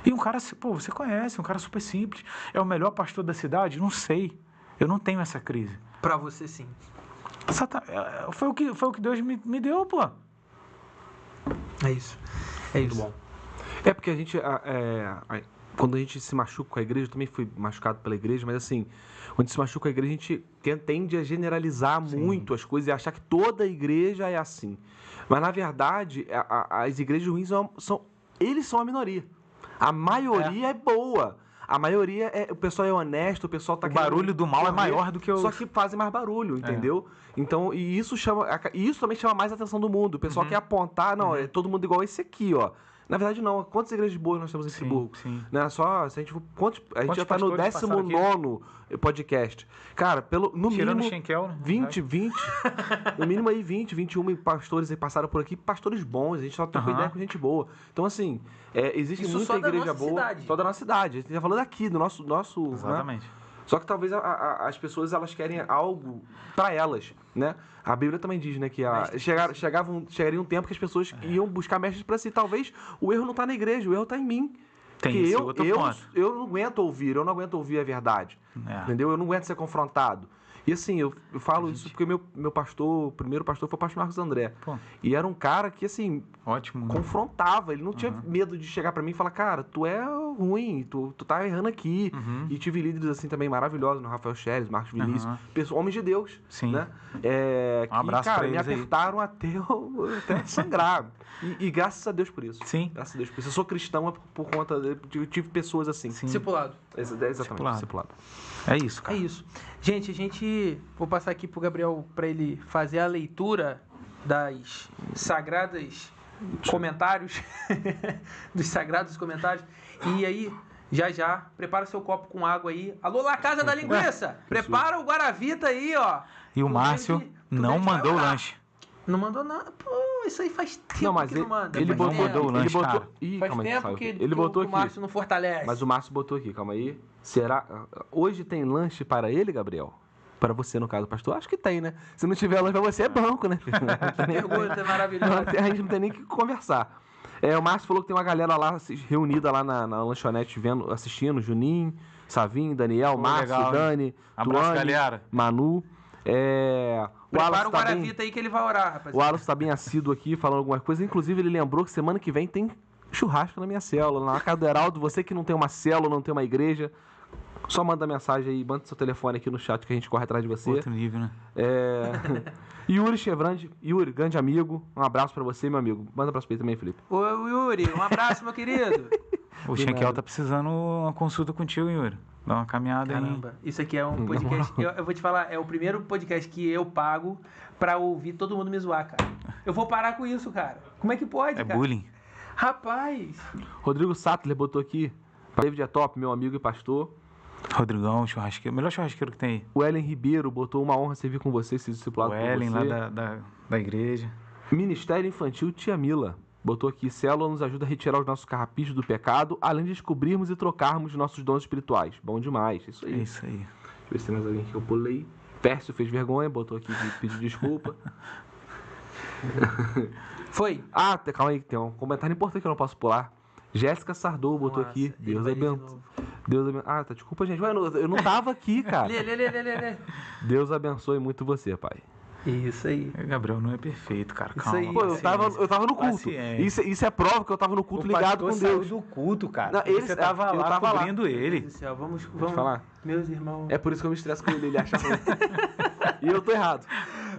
E um cara, pô, você conhece, um cara super simples. É o melhor pastor da cidade? Não sei. Eu não tenho essa crise. Pra você, sim. Foi o que Deus me deu, pô. É isso. É Muito isso. bom. É porque a gente, quando a gente se machuca com a igreja, eu também fui machucado pela igreja, mas assim, quando a gente se machuca com a igreja, a gente tende a generalizar muito as coisas e achar que toda igreja é assim. Mas, na verdade, as igrejas ruins eles são a minoria. A maioria é boa. A maioria o pessoal é honesto, o pessoal tá O barulho do mal é maior do que o... Só que fazem mais barulho, entendeu? Então, e isso também chama mais a atenção do mundo. O pessoal quer apontar, não, é todo mundo igual esse aqui, ó. Na verdade, não. Quantas igrejas boas nós temos em Friburgo? Sim. Né? Só, se a gente for, a gente já está no 19º podcast. Cara, no Tirando mínimo... o Schenkel, né? 20. No mínimo aí 20, 21 pastores aí passaram por aqui. Pastores bons, a gente só trocou ideia com gente boa. Então, assim, existe Isso muita só da igreja nossa boa. cidade. Só da nossa cidade. A gente tá falando aqui, do nosso Exatamente. Né? Só que talvez as pessoas elas querem algo para elas, né? A Bíblia também diz, né, que chegaria um tempo que as pessoas iam buscar mestres para si. Talvez o erro não está na igreja, o erro está em mim. Tem esse outro ponto. Eu não aguento ouvir a verdade, entendeu? Eu não aguento ser confrontado. E assim, eu falo isso porque meu pastor, o primeiro pastor foi o pastor Marcos André. Pô. E era um cara que, assim, ótimo, confrontava. Ele não tinha medo de chegar pra mim e falar, cara, tu é ruim, tu tá errando aqui. E tive líderes, assim, também maravilhosos, no Rafael Scheres, Marcos Vinícius, homens de Deus. Sim. Né? Um abraço cara, pra eles me apertaram até sangrar. E graças a Deus por isso. Sim. Graças a Deus por isso. Eu sou cristão por conta eu tive pessoas assim. Sim. Discipulado. Exatamente, discipulado. É isso, cara. É isso. Gente, vou passar aqui pro Gabriel para ele fazer a leitura das sagradas comentários, dos sagrados comentários. E aí, já, prepara seu copo com água aí. Alô, La Casa da Linguiça! Prepara o Guaravita aí, ó. E o Márcio não mandou o lanche. Não mandou nada. Pô, isso aí faz tempo que não manda. Ele não mandou o lanche, cara. Faz tempo que ele botou o Márcio não fortalece. Mas o Márcio botou aqui, calma aí. Será... Hoje tem lanche para ele, Gabriel? Para você, no caso, pastor? Acho que tem, né? Se não tiver lanche para você, é banco, né? Pergunta maravilhosa. A gente não tem nem que conversar. O Márcio falou que tem uma galera lá reunida lá na lanchonete assistindo. Juninho, Savinho, Daniel, Márcio, legal, Dani, abraço, Tuane, galera. Manu. Prepara o Guaravita aí que ele vai orar, rapaziada. O Alisson tá bem assíduo aqui, falando alguma coisa. Inclusive, ele lembrou que semana que vem tem churrasco na minha célula. Na casa do Heraldo, você que não tem uma célula, não tem uma igreja, só manda mensagem aí, manda seu telefone aqui no chat que a gente corre atrás de você. Outro nível, né? Yuri Chevrandi, Yuri, grande amigo. Um abraço pra você, meu amigo. Manda um abraço pra ele também, Felipe. Ô, Yuri, um abraço, meu querido. O Schenkel tá precisando uma consulta contigo, Yuri. Dá uma caminhada aí. Caramba, isso aqui é um podcast. Eu vou te falar, é o primeiro podcast que eu pago pra ouvir todo mundo me zoar, cara. Eu vou parar com isso, cara. Como é que pode, cara? É bullying. Rapaz. Rodrigo Sattler botou aqui. David é top, meu amigo e pastor. Rodrigão, churrasqueiro. Melhor churrasqueiro que tem aí. O Ellen Ribeiro botou uma honra servir com você, se discipulado o por Ellen, você. lá da igreja. Ministério Infantil Tia Mila. Botou aqui, célula nos ajuda a retirar os nossos carrapichos do pecado, além de descobrirmos e trocarmos nossos dons espirituais. Bom demais, isso aí. É isso aí. Deixa eu ver se tem mais alguém que eu pulei. Pércio fez vergonha, botou aqui de pedir desculpa. Foi. Calma aí, tem um comentário importante que eu não posso pular. Jéssica Sardou botou aqui. Deus abençoe. Desculpa, gente. Eu não tava aqui, cara. Lê. Deus abençoe muito você, pai. Isso aí. Gabriel não é perfeito, cara. Calma. Isso aí. Pô, eu tava no culto. Isso é prova que eu tava no culto ligado com Deus. Saiu do culto, cara. Não, você tava lá cobrindo ele. Deus do céu, vamos falar. Meus irmãos. É por isso que eu me estresso com ele acha ruim. E eu tô errado.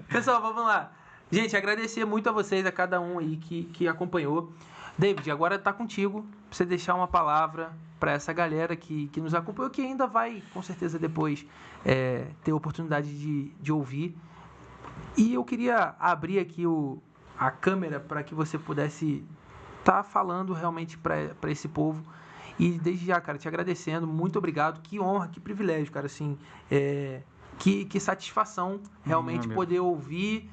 Pessoal, vamos lá. Gente, agradecer muito a vocês, a cada um aí que acompanhou. David, agora tá contigo pra você deixar uma palavra para essa galera que nos acompanhou, que ainda vai, com certeza, depois ter oportunidade de ouvir. E eu queria abrir aqui a câmera para que você pudesse estar falando realmente para esse povo. E desde já, cara, te agradecendo, muito obrigado. Que honra, que privilégio, cara, assim, que satisfação realmente poder ouvir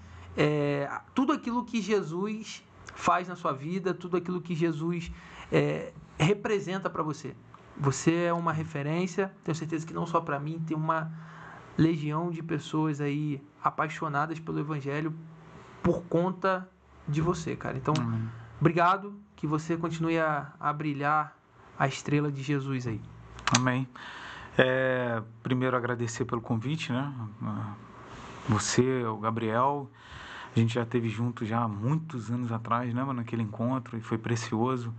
tudo aquilo que Jesus faz na sua vida, tudo aquilo que Jesus representa para você. Você é uma referência, tenho certeza que não só para mim, tem uma legião de pessoas aí apaixonadas pelo Evangelho por conta de você, cara. Então, obrigado, que você continue a brilhar a estrela de Jesus aí. Amém. Primeiro, agradecer pelo convite, né? Você, o Gabriel, a gente já esteve junto já há muitos anos atrás, né, mano, naquele encontro, e foi precioso.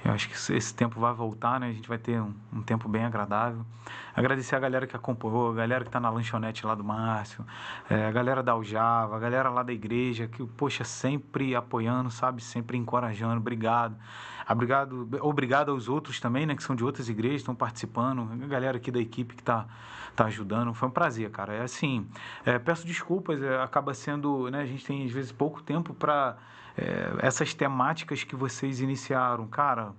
Eu acho que esse tempo vai voltar, né? A gente vai ter um tempo bem agradável. Agradecer a galera que acompanhou, a galera que está na lanchonete lá do Márcio, a galera da Aljava, a galera lá da igreja, que, poxa, sempre apoiando, sabe? Sempre encorajando. Obrigado. Obrigado aos outros também, né? Que são de outras igrejas, estão participando. A galera aqui da equipe que tá ajudando. Foi um prazer, cara. Assim, peço desculpas, acaba sendo, né? A gente tem, às vezes, pouco tempo para... essas temáticas que vocês iniciaram, cara,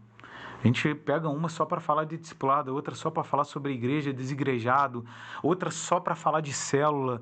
a gente pega uma só para falar de discipulado, outra só para falar sobre a igreja, desigrejado, outra só para falar de célula.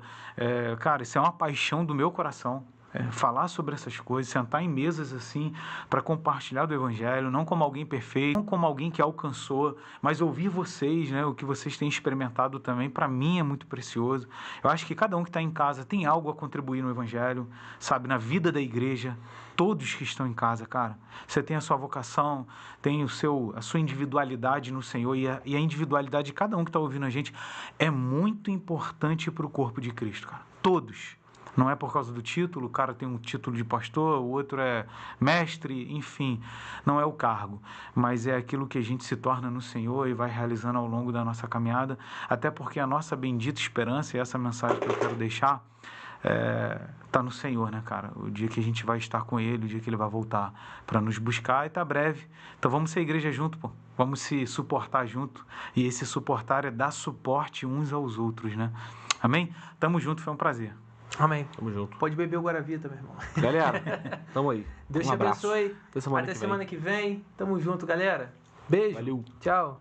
Cara, isso é uma paixão do meu coração. Falar sobre essas coisas, sentar em mesas assim para compartilhar do evangelho, não como alguém perfeito, não como alguém que alcançou, mas ouvir vocês, né, o que vocês têm experimentado também, para mim é muito precioso. Eu acho que cada um que está em casa tem algo a contribuir no evangelho, sabe, na vida da igreja. Todos que estão em casa, cara, você tem a sua vocação, tem a sua individualidade no Senhor, e a individualidade de cada um que está ouvindo a gente é muito importante para o corpo de Cristo, cara. Todos. Não é por causa do título, o cara tem um título de pastor, o outro é mestre, enfim, não é o cargo, mas é aquilo que a gente se torna no Senhor e vai realizando ao longo da nossa caminhada, até porque a nossa bendita esperança, e essa mensagem que eu quero deixar, tá no Senhor, né, cara? O dia que a gente vai estar com Ele, o dia que Ele vai voltar para nos buscar, e tá breve. Então vamos ser igreja junto, pô. Vamos se suportar junto, e esse suportar é dar suporte uns aos outros, né? Amém? Tamo junto, foi um prazer. Amém. Tamo junto. Pode beber o Guaravita, meu irmão. Galera, tamo aí. Deus te abençoe. Até semana que vem. Tamo junto, galera. Beijo. Valeu. Tchau.